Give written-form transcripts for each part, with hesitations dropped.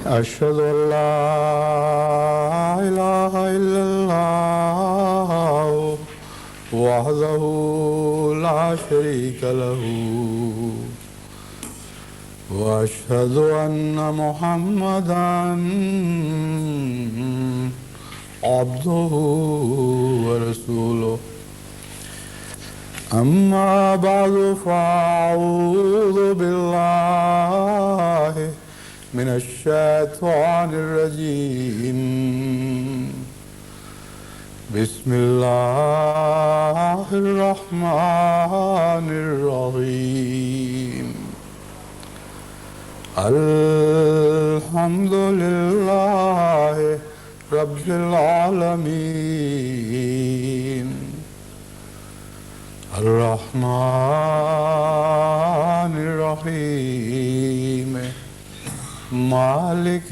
أشهد أن لا إله إلا الله وحده لا شريك له وأشهد أن محمدا عبده ورسوله أما بعد فأعوذ بالله من الشيطان الرجيم بسم الله الرحمن الرحيم الحمد لله رب العالمين الرحمن الرحيم مالك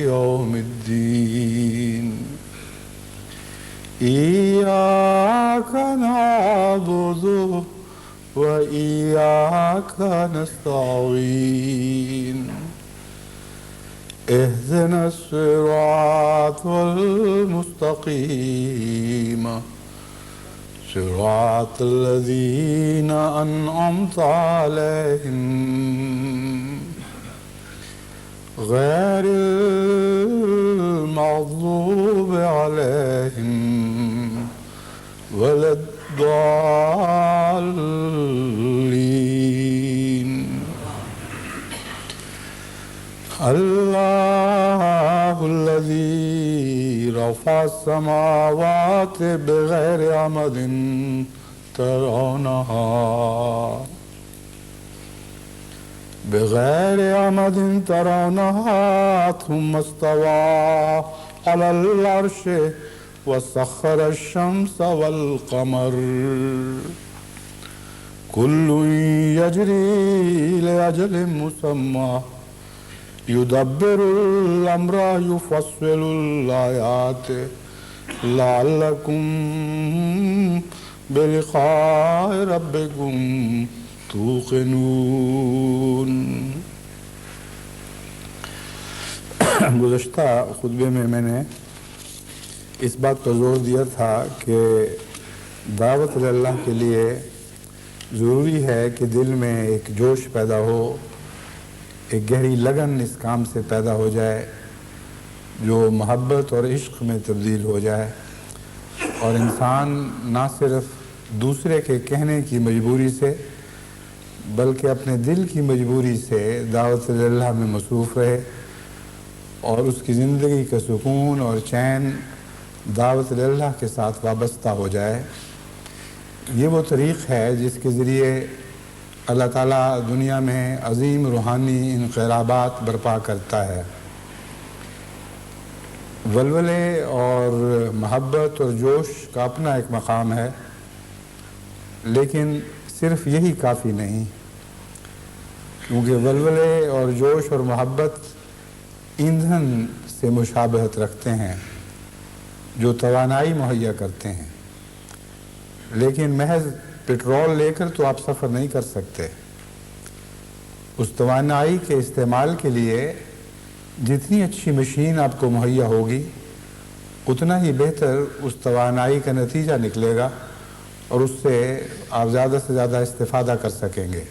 يوم الدين إياك نعبد وإياك نستعين اهدنا الصراط المستقيم صراط الذين أنعمت عليهم غير المغضوب عليهم ولا الضالين الله الذي رفع السماوات بغير عمد ترونها ثم استوى على العرش وسخر الشمس والقمر كل يجري لأجل مسمى يدبر الأمر يفصل الآيات لعلكم بلقاء ربكم توقنون. گزشتہ خطبے میں نے اس بات پر زور دیا تھا کہ دعوت اللہ کے لیے ضروری ہے کہ دل میں ایک جوش پیدا ہو، ایک گہری لگن اس کام سے پیدا ہو جائے جو محبت اور عشق میں تبدیل ہو جائے، اور انسان نہ صرف دوسرے کے کہنے کی مجبوری سے بلکہ اپنے دل کی مجبوری سے دعوت اللہ میں مصروف رہے، اور اس کی زندگی کا سکون اور چین دعوت اللہ کے ساتھ وابستہ ہو جائے۔ یہ وہ طریق ہے جس کے ذریعے اللہ تعالیٰ دنیا میں عظیم روحانی انقلابات برپا کرتا ہے۔ ولولے اور محبت اور جوش کا اپنا ایک مقام ہے، لیکن صرف یہی کافی نہیں، کیونکہ ولولے اور جوش اور محبت ایندھن سے مشابہت رکھتے ہیں جو توانائی مہیا کرتے ہیں، لیکن محض پٹرول لے کر تو آپ سفر نہیں کر سکتے۔ اس توانائی کے استعمال کے لیے جتنی اچھی مشین آپ کو مہیا ہوگی اتنا ہی بہتر اس توانائی کا نتیجہ نکلے گا اور اس سے آپ زیادہ سے زیادہ استفادہ کر سکیں گے۔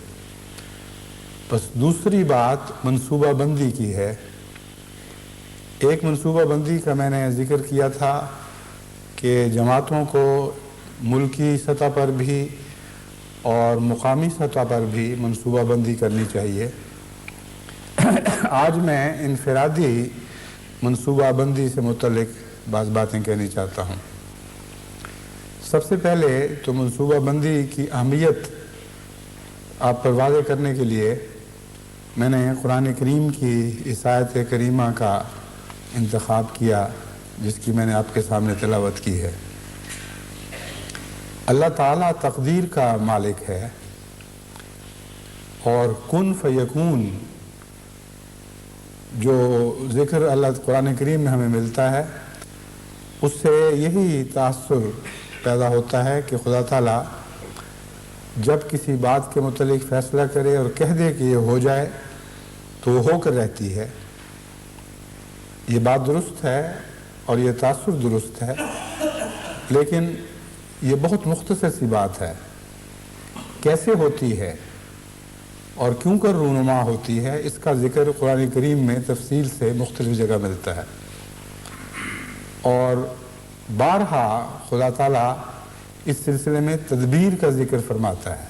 بس دوسری بات منصوبہ بندی کی ہے۔ ایک منصوبہ بندی کا میں نے ذکر کیا تھا کہ جماعتوں کو ملکی سطح پر بھی اور مقامی سطح پر بھی منصوبہ بندی کرنی چاہیے۔ آج میں انفرادی منصوبہ بندی سے متعلق بعض باتیں کہنی چاہتا ہوں۔ سب سے پہلے تو منصوبہ بندی کی اہمیت آپ پر واضح کرنے کے لیے میں نے قرآن کریم کی اس آیت کریمہ کا انتخاب کیا جس کی میں نے آپ کے سامنے تلاوت کی ہے۔ اللہ تعالیٰ تقدیر کا مالک ہے اور کن فیکون جو ذکر اللہ قرآن کریم میں ہمیں ملتا ہے اس سے یہی تاثر پیدا ہوتا ہے کہ خدا تعالیٰ جب کسی بات کے متعلق فیصلہ کرے اور کہہ دے کہ یہ ہو جائے تو وہ ہو کر رہتی ہے، یہ بات درست ہے اور یہ تاثر درست ہے، لیکن یہ بہت مختصر سی بات ہے۔ کیسے ہوتی ہے اور کیوں کر رونما ہوتی ہے، اس کا ذکر قرآن کریم میں تفصیل سے مختلف جگہ ملتا ہے، اور بارہا خدا تعالیٰ اس سلسلے میں تدبیر کا ذکر فرماتا ہے،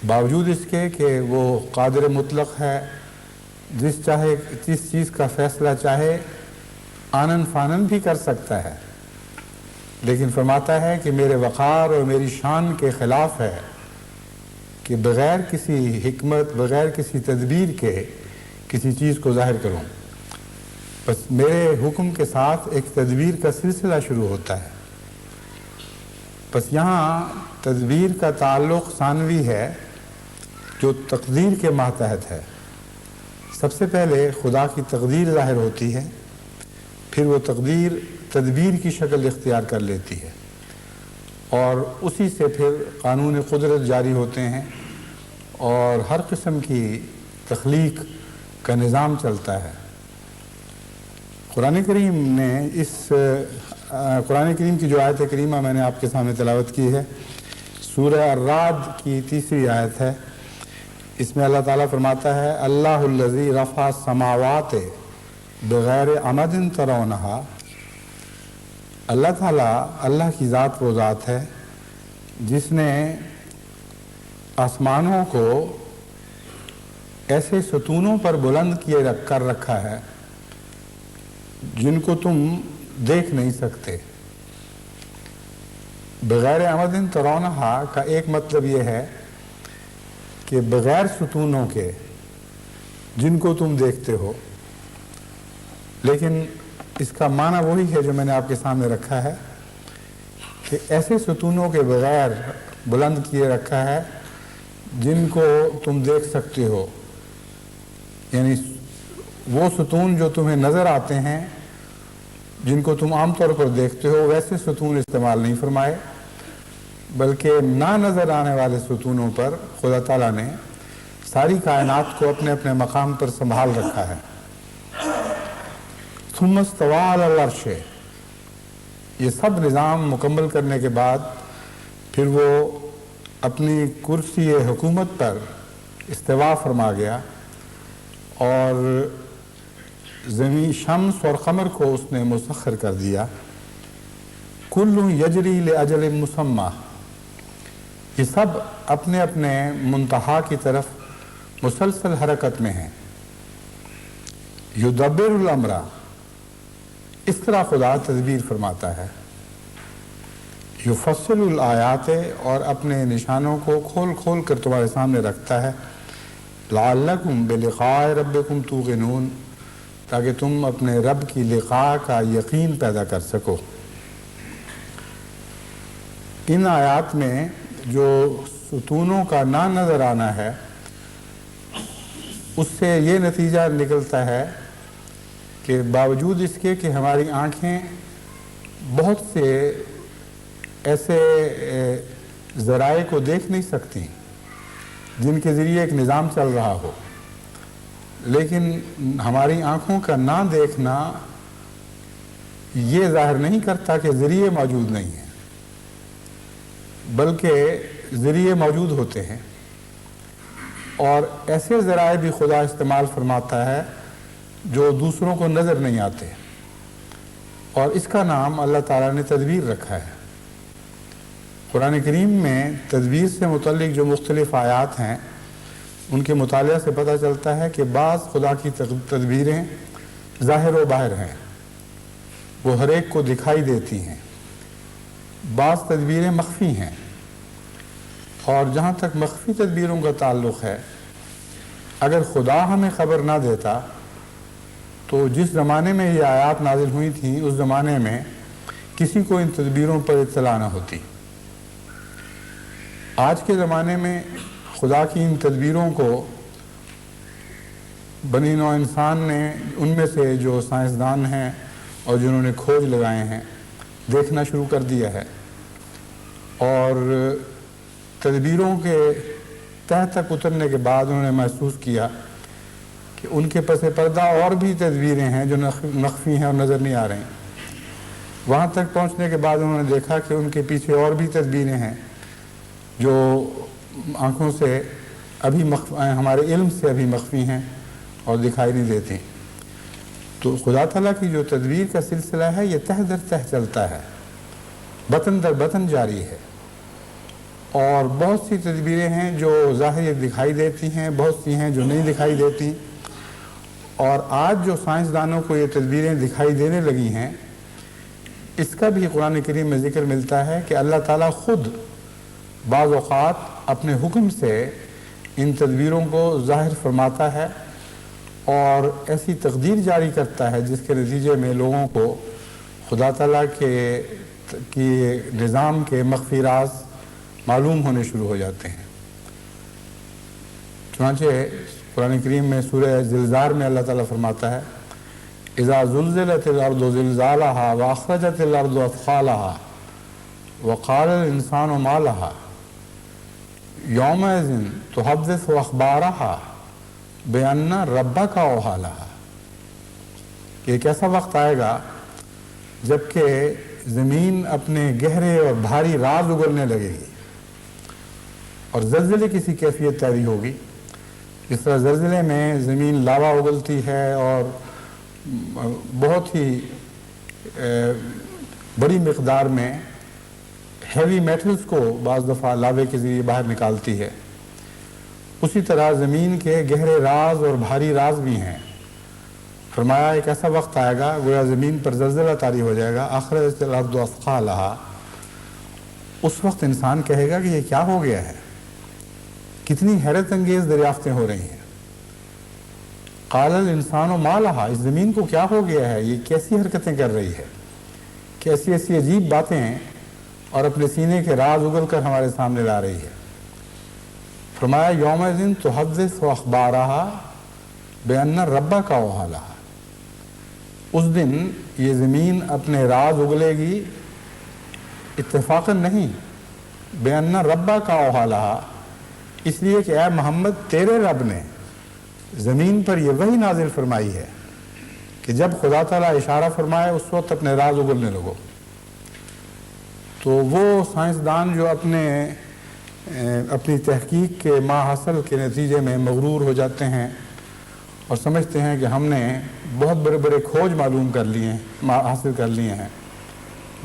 باوجود اس کے کہ وہ قادر مطلق ہے، جس چیز کا فیصلہ چاہے آنن فانن بھی کر سکتا ہے، لیکن فرماتا ہے کہ میرے وقار اور میری شان کے خلاف ہے کہ بغیر کسی حکمت، بغیر کسی تدبیر کے کسی چیز کو ظاہر کروں۔ بس میرے حکم کے ساتھ ایک تدبیر کا سلسلہ شروع ہوتا ہے۔ بس یہاں تدبیر کا تعلق ثانوی ہے جو تقدیر کے ماتحت ہے۔ سب سے پہلے خدا کی تقدیر ظاہر ہوتی ہے، پھر وہ تقدیر تدبیر کی شکل اختیار کر لیتی ہے، اور اسی سے پھر قانون قدرت جاری ہوتے ہیں اور ہر قسم کی تخلیق کا نظام چلتا ہے۔ قرآن کریم نے قرآن کریم کی جو آیت کریمہ میں نے آپ کے سامنے تلاوت کی ہے، سورہ الرعد کی 3 آیت ہے۔ اس میں اللہ تعالیٰ فرماتا ہے اللہ الذی رفع السماوات بغیر عمد ترونہا، اللہ تعالیٰ، اللہ کی ذات وہ ذات ہے جس نے آسمانوں کو ایسے ستونوں پر بلند کر رکھا ہے جن کو تم دیکھ نہیں سکتے۔ بغیر عمد ترونہا کا ایک مطلب یہ ہے کہ بغیر ستونوں کے جن کو تم دیکھتے ہو، لیکن اس کا معنی وہی ہے جو میں نے آپ کے سامنے رکھا ہے کہ ایسے ستونوں کے بغیر بلند کیے رکھا ہے جن کو تم دیکھ سکتے ہو، یعنی وہ ستون جو تمہیں نظر آتے ہیں، جن کو تم عام طور پر دیکھتے ہو، ویسے ستون استعمال نہیں فرمائے، بلکہ نہ نظر آنے والے ستونوں پر خدا تعالیٰ نے ساری کائنات کو اپنے اپنے مقام پر سنبھال رکھا ہے۔ ثم استوى علی العرش، یہ سب نظام مکمل کرنے کے بعد پھر وہ اپنی کرسی حکومت پر استوا فرما گیا، اور زمین، شمس اور قمر کو اس نے مسخر کر دیا۔ کل یجری لاجل مسمى، یہ سب اپنے اپنے منتہا کی طرف مسلسل حرکت میں ہیں۔ یدبر الامر، اس طرح خدا تدبیر فرماتا ہے۔ یفصل الآیات، اور اپنے نشانوں کو کھول کھول کر تمہارے سامنے رکھتا ہے۔ لعلکم بلقاء ربکم توقنون، تاکہ تم اپنے رب کی لقاء کا یقین پیدا کر سکو۔ ان آیات میں جو ستونوں کا نہ نظر آنا ہے، اس سے یہ نتیجہ نکلتا ہے کہ باوجود اس کے کہ ہماری آنکھیں بہت سے ایسے ذرائع کو دیکھ نہیں سکتی جن کے ذریعے ایک نظام چل رہا ہو، لیکن ہماری آنکھوں کا نہ دیکھنا یہ ظاہر نہیں کرتا کہ ذریعے موجود نہیں ہیں، بلکہ ذریعے موجود ہوتے ہیں، اور ایسے ذرائع بھی خدا استعمال فرماتا ہے جو دوسروں کو نظر نہیں آتے، اور اس کا نام اللہ تعالیٰ نے تدبیر رکھا ہے۔ قرآن کریم میں تدبیر سے متعلق جو مختلف آیات ہیں، ان کے مطالعہ سے پتہ چلتا ہے کہ بعض خدا کی تدبیریں ظاہر و باہر ہیں، وہ ہر ایک کو دکھائی دیتی ہیں، بعض تدبیریں مخفی ہیں، اور جہاں تک مخفی تدبیروں کا تعلق ہے، اگر خدا ہمیں خبر نہ دیتا تو جس زمانے میں یہ آیات نازل ہوئی تھیں، اس زمانے میں کسی کو ان تدبیروں پر اطلاع نہ ہوتی۔ آج کے زمانے میں خدا کی ان تدبیروں کو بنی نوع انسان نے، ان میں سے جو سائنسدان ہیں اور جنہوں نے کھوج لگائے ہیں، دیکھنا شروع کر دیا ہے، اور تدبیروں کے تہ تک اترنے کے بعد انہوں نے محسوس کیا کہ ان کے پس پردہ اور بھی تدبیریں ہیں جو مخفی ہیں اور نظر نہیں آ رہی ہیں۔ وہاں تک پہنچنے کے بعد انہوں نے دیکھا کہ ان کے پیچھے اور بھی تدبیریں ہیں جو آنکھوں سے ابھی ہمارے علم سے ابھی مخفی ہیں اور دکھائی نہیں دیتی۔ تو خدا تعالیٰ کی جو تدبیر کا سلسلہ ہے یہ تہ در تہ چلتا ہے، بطن در بطن جاری ہے، اور بہت سی تدبیریں ہیں جو ظاہر دکھائی دیتی ہیں، بہت سی ہیں جو نہیں دکھائی دیتی، اور آج جو سائنسدانوں کو یہ تدبیریں دکھائی دینے لگی ہیں اس کا بھی قرآن کریم میں ذکر ملتا ہے کہ اللہ تعالیٰ خود بعض اوقات اپنے حکم سے ان تدبیروں کو ظاہر فرماتا ہے اور ایسی تقدیر جاری کرتا ہے جس کے نتیجے میں لوگوں کو خدا تعالیٰ کی نظام کے مخفی راز معلوم ہونے شروع ہو جاتے ہیں۔ چنانچہ قرآن کریم میں سورہ زلزال میں اللہ تعالیٰ فرماتا ہے اذا زلزلت الارض زلزالها واخرجت الارض اثقالها وقال الانسان ما لها یومئذ تحدث اخبارها بان ربک اوحی لها، ایک ایسا وقت آئے گا جب کہ زمین اپنے گہرے اور بھاری راز اگلنے لگے گی اور زلزلے کسی کیفیت تاری ہوگی۔ اس طرح زلزلے میں زمین لاوا اگلتی ہے اور بہت ہی بڑی مقدار میں ہیوی میٹلز کو بعض دفعہ لاوے کے ذریعے باہر نکالتی ہے، اسی طرح زمین کے گہرے راز اور بھاری راز بھی ہیں۔ فرمایا ایک ایسا وقت آئے گا گویا زمین پر زلزلہ طاری ہو جائے گا، اخرجت الارض اثقالها، اس وقت انسان کہے گا کہ یہ کیا ہو گیا ہے، کتنی حیرت انگیز دریافتیں ہو رہی ہیں۔ قال الانسان ما لها، اس زمین کو کیا ہو گیا ہے، یہ کیسی حرکتیں کر رہی ہے، کیسی ایسی عجیب باتیں ہیں اور اپنے سینے کے راز اگل کر ہمارے سامنے لا رہی ہے۔ فرمایا یومئذ تحدث اخبارها بان ربک اوحی لها، اس دن یہ زمین اپنے راز اگلے گی اتفاقاً نہیں، بان ربک اوحی لها، اس لیے کہ اے محمد تیرے رب نے زمین پر یہ وحی نازل فرمائی ہے کہ جب خدا تعالیٰ اشارہ فرمائے اس وقت اپنے راز اگلنے لگو۔ تو وہ سائنسدان جو اپنی تحقیق کے ماحصل کے نتیجے میں مغرور ہو جاتے ہیں اور سمجھتے ہیں کہ ہم نے بہت بڑے بڑے کھوج معلوم کر لیے ہیں، حاصل کر لیے ہیں،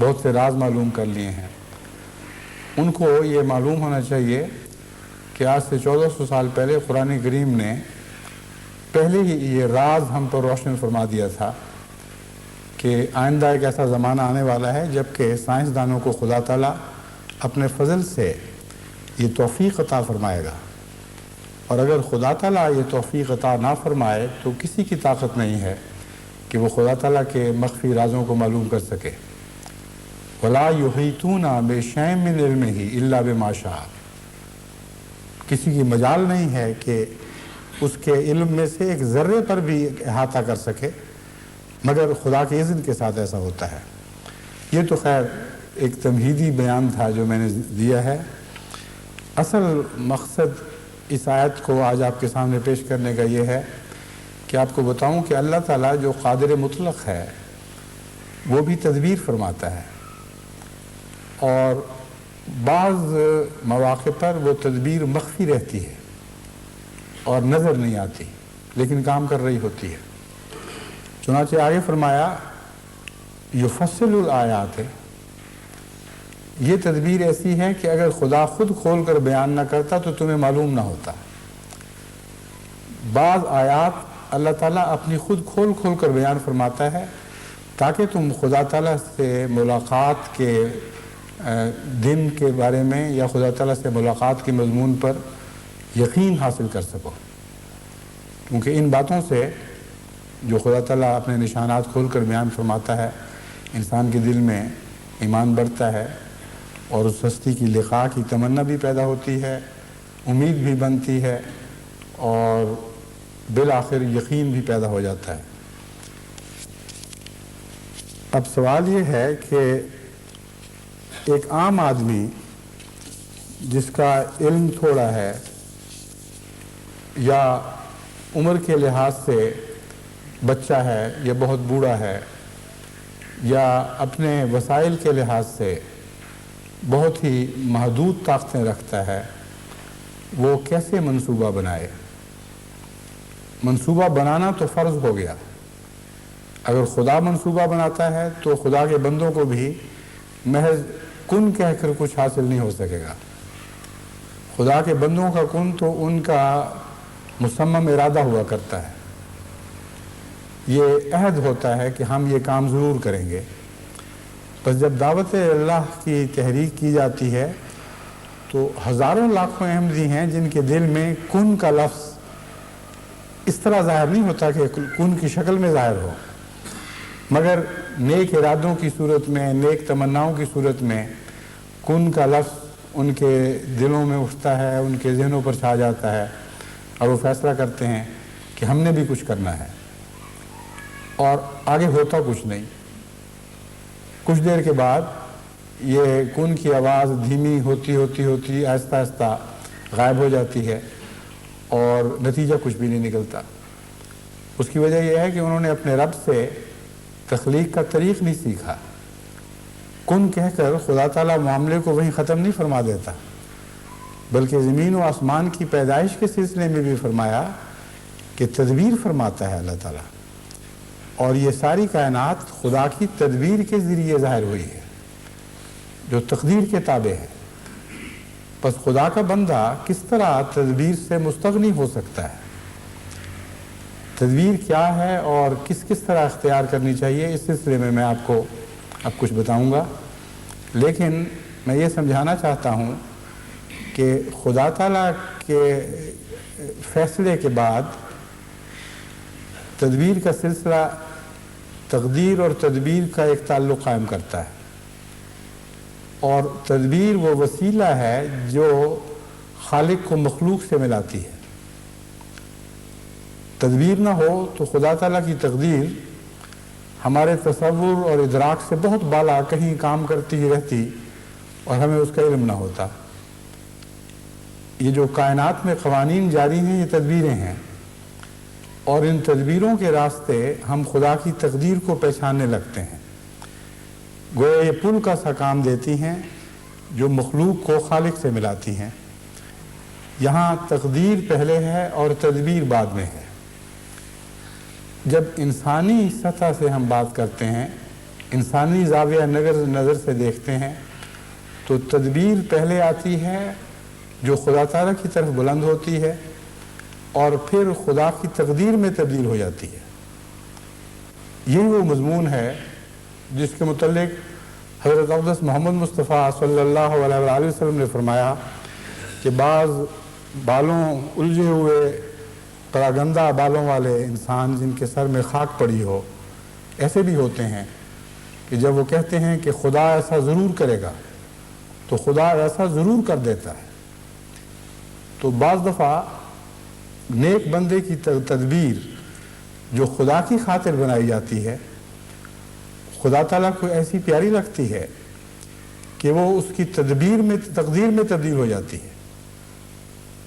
بہت سے راز معلوم کر لیے ہیں، ان کو یہ معلوم ہونا چاہیے کہ آج سے 1400 سال پہلے قرآن کریم نے پہلے ہی یہ راز ہم پر روشن فرما دیا تھا کہ آئندہ ایک ایسا زمانہ آنے والا ہے جب کہ سائنسدانوں کو خدا تعالیٰ اپنے فضل سے یہ توفیق عطا فرمائے گا، اور اگر خدا تعالیٰ یہ توفیق عطا نہ فرمائے تو کسی کی طاقت نہیں ہے کہ وہ خدا تعالیٰ کے مخفی رازوں کو معلوم کر سکے۔ وَلَا يُحِيطُونَ بِشَيْءٍ مِّنْ عِلْمِهِ إِلَّا بِمَا شَاءَ، کسی کی مجال نہیں ہے کہ اس کے علم میں سے ایک ذرے پر بھی احاطہ کر سکے مگر خدا کے اذن کے ساتھ ایسا ہوتا ہے۔ یہ تو خیر ایک تمہیدی بیان تھا جو میں نے دیا ہے، اصل مقصد اس آیت کو آج آپ کے سامنے پیش کرنے کا یہ ہے کہ آپ کو بتاؤں کہ اللہ تعالیٰ جو قادر مطلق ہے وہ بھی تدبیر فرماتا ہے، اور بعض مواقع پر وہ تدبیر مخفی رہتی ہے اور نظر نہیں آتی لیکن کام کر رہی ہوتی ہے۔ چنانچہ آگے فرمایا یفصل الآیات، یہ تدبیر ایسی ہے کہ اگر خدا خود کھول کر بیان نہ کرتا تو تمہیں معلوم نہ ہوتا۔ بعض آیات اللہ تعالیٰ اپنی خود کھول کھول کر بیان فرماتا ہے تاکہ تم خدا تعالیٰ سے ملاقات کے دن کے بارے میں یا خدا تعالیٰ سے ملاقات کے مضمون پر یقین حاصل کر سکو، کیونکہ ان باتوں سے جو خدا تعالیٰ اپنے نشانات کھول کر بیان فرماتا ہے انسان کے دل میں ایمان بڑھتا ہے اور اس ہستی کی لقاء کی تمنا بھی پیدا ہوتی ہے، امید بھی بنتی ہے اور بالآخر یقین بھی پیدا ہو جاتا ہے۔ اب سوال یہ ہے کہ ایک عام آدمی جس کا علم تھوڑا ہے یا عمر کے لحاظ سے بچہ ہے یا بہت بوڑھا ہے یا اپنے وسائل کے لحاظ سے بہت ہی محدود طاقتیں رکھتا ہے، وہ کیسے منصوبہ بنائے؟ منصوبہ بنانا تو فرض ہو گیا۔ اگر خدا منصوبہ بناتا ہے تو خدا کے بندوں کو بھی محض کن کہہ کر کچھ حاصل نہیں ہو سکے گا۔ خدا کے بندوں کا کن تو ان کا مصمم ارادہ ہوا کرتا ہے، یہ عہد ہوتا ہے کہ ہم یہ کام ضرور کریں گے۔ بس جب دعوت اللہ کی تحریک کی جاتی ہے تو ہزاروں لاکھوں احمدی ہیں جن کے دل میں کن کا لفظ اس طرح ظاہر نہیں ہوتا کہ کن کی شکل میں ظاہر ہو، مگر نیک ارادوں کی صورت میں، نیک تمناؤں کی صورت میں کن کا لفظ ان کے دلوں میں اٹھتا ہے، ان کے ذہنوں پر چھا جاتا ہے، اور وہ فیصلہ کرتے ہیں کہ ہم نے بھی کچھ کرنا ہے، اور آگے ہوتا کچھ نہیں۔ کچھ دیر کے بعد یہ کن کی آواز دھیمی ہوتی ہوتی ہوتی آہستہ آہستہ غائب ہو جاتی ہے اور نتیجہ کچھ بھی نہیں نکلتا۔ اس کی وجہ یہ ہے کہ انہوں نے اپنے رب سے تخلیق کا طریق نہیں سیکھا۔ کن کہہ کر خدا تعالیٰ معاملے کو وہیں ختم نہیں فرما دیتا، بلکہ زمین و آسمان کی پیدائش کے سلسلے میں بھی فرمایا کہ تدبیر فرماتا ہے اللہ تعالیٰ، اور یہ ساری کائنات خدا کی تدبیر کے ذریعے ظاہر ہوئی ہے جو تقدیر کے تابع ہے۔ پس خدا کا بندہ کس طرح تدبیر سے مستغنی ہو سکتا ہے؟ تدبیر کیا ہے اور کس کس طرح اختیار کرنی چاہیے، اس سلسلے میں آپ کو اب کچھ بتاؤں گا، لیکن میں یہ سمجھانا چاہتا ہوں کہ خدا تعالیٰ کے فیصلے کے بعد تدبیر کا سلسلہ تقدیر اور تدبیر کا ایک تعلق قائم کرتا ہے، اور تدبیر وہ وسیلہ ہے جو خالق کو مخلوق سے ملاتی ہے۔ تدبیر نہ ہو تو خدا تعالیٰ کی تقدیر ہمارے تصور اور ادراک سے بہت بالا کہیں کام کرتی ہی رہتی اور ہمیں اس کا علم نہ ہوتا۔ یہ جو کائنات میں قوانین جاری ہیں یہ تدبیریں ہیں، اور ان تدبیروں کے راستے ہم خدا کی تقدیر کو پہچاننے لگتے ہیں۔ گویا یہ پل کا سا کام دیتی ہیں جو مخلوق کو خالق سے ملاتی ہیں۔ یہاں تقدیر پہلے ہے اور تدبیر بعد میں ہے۔ جب انسانی سطح سے ہم بات کرتے ہیں، انسانی زاویہ نظر سے دیکھتے ہیں، تو تدبیر پہلے آتی ہے جو خدا تعالیٰ کی طرف بلند ہوتی ہے اور پھر خدا کی تقدیر میں تبدیل ہو جاتی ہے۔ یہ وہ مضمون ہے جس کے متعلق حضرت اقدس محمد مصطفیٰ صلی اللہ علیہ وآلہ وسلم نے فرمایا کہ بعض بالوں الجھے ہوئے پراگندہ بالوں والے انسان جن کے سر میں خاک پڑی ہو، ایسے بھی ہوتے ہیں کہ جب وہ کہتے ہیں کہ خدا ایسا ضرور کرے گا تو خدا ایسا ضرور کر دیتا ہے۔ تو بعض دفعہ نیک بندے کی تدبیر جو خدا کی خاطر بنائی جاتی ہے، خدا تعالیٰ کو ایسی پیاری لگتی ہے کہ وہ اس کی تقدیر میں تبدیل ہو جاتی ہے،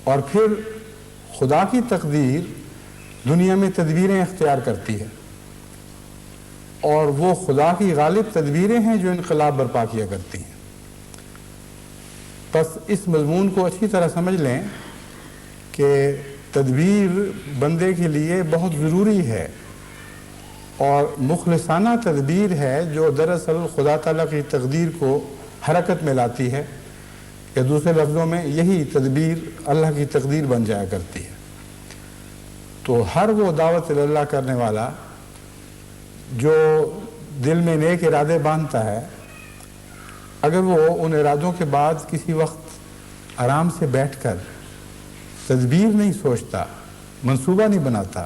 اور پھر خدا کی تقدیر دنیا میں تدبیریں اختیار کرتی ہے، اور وہ خدا کی غالب تدبیریں ہیں جو انقلاب برپا کیا کرتی ہیں۔ پس اس مضمون کو اچھی طرح سمجھ لیں کہ تدبیر بندے کے لیے بہت ضروری ہے، اور مخلصانہ تدبیر ہے جو دراصل خدا تعالیٰ کی تقدیر کو حرکت میں لاتی ہے، یا دوسرے لفظوں میں یہی تدبیر اللہ کی تقدیر بن جایا کرتی ہے۔ تو ہر وہ دعوت اللہ کرنے والا جو دل میں نیک ارادے باندھتا ہے، اگر وہ ان ارادوں کے بعد کسی وقت آرام سے بیٹھ کر تدبیر نہیں سوچتا، منصوبہ نہیں بناتا،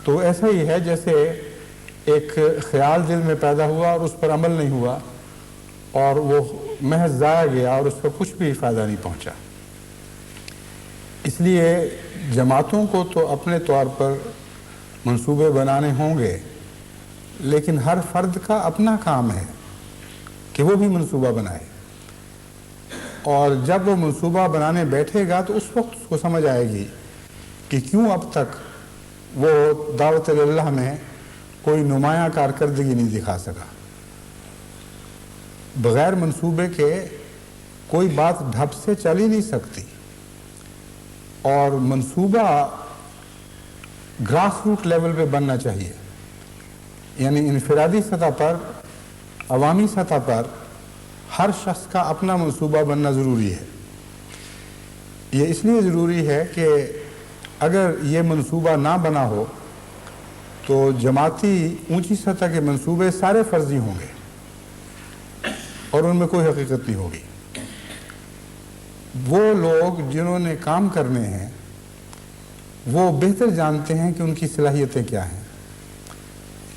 تو ایسا ہی ہے جیسے ایک خیال دل میں پیدا ہوا اور اس پر عمل نہیں ہوا، اور وہ محض ضائع گیا اور اس کا کچھ بھی فائدہ نہیں پہنچا۔ اس لیے جماعتوں کو تو اپنے طور پر منصوبے بنانے ہوں گے، لیکن ہر فرد کا اپنا کام ہے کہ وہ بھی منصوبہ بنائے، اور جب وہ منصوبہ بنانے بیٹھے گا تو اس وقت اس کو سمجھ آئے گی کہ کیوں اب تک وہ دعوت اللہ میں کوئی نمایاں کارکردگی نہیں دکھا سکا۔ بغیر منصوبے کے کوئی بات ڈھب سے چل ہی نہیں سکتی، اور منصوبہ گراس روٹ لیول پہ بننا چاہیے، یعنی انفرادی سطح پر، عوامی سطح پر ہر شخص کا اپنا منصوبہ بننا ضروری ہے۔ یہ اس لیے ضروری ہے کہ اگر یہ منصوبہ نہ بنا ہو تو جماعتی اونچی سطح کے منصوبے سارے فرضی ہوں گے اور ان میں کوئی حقیقت نہیں ہوگی۔ وہ لوگ جنہوں نے کام کرنے ہیں وہ بہتر جانتے ہیں کہ ان کی صلاحیتیں کیا ہیں،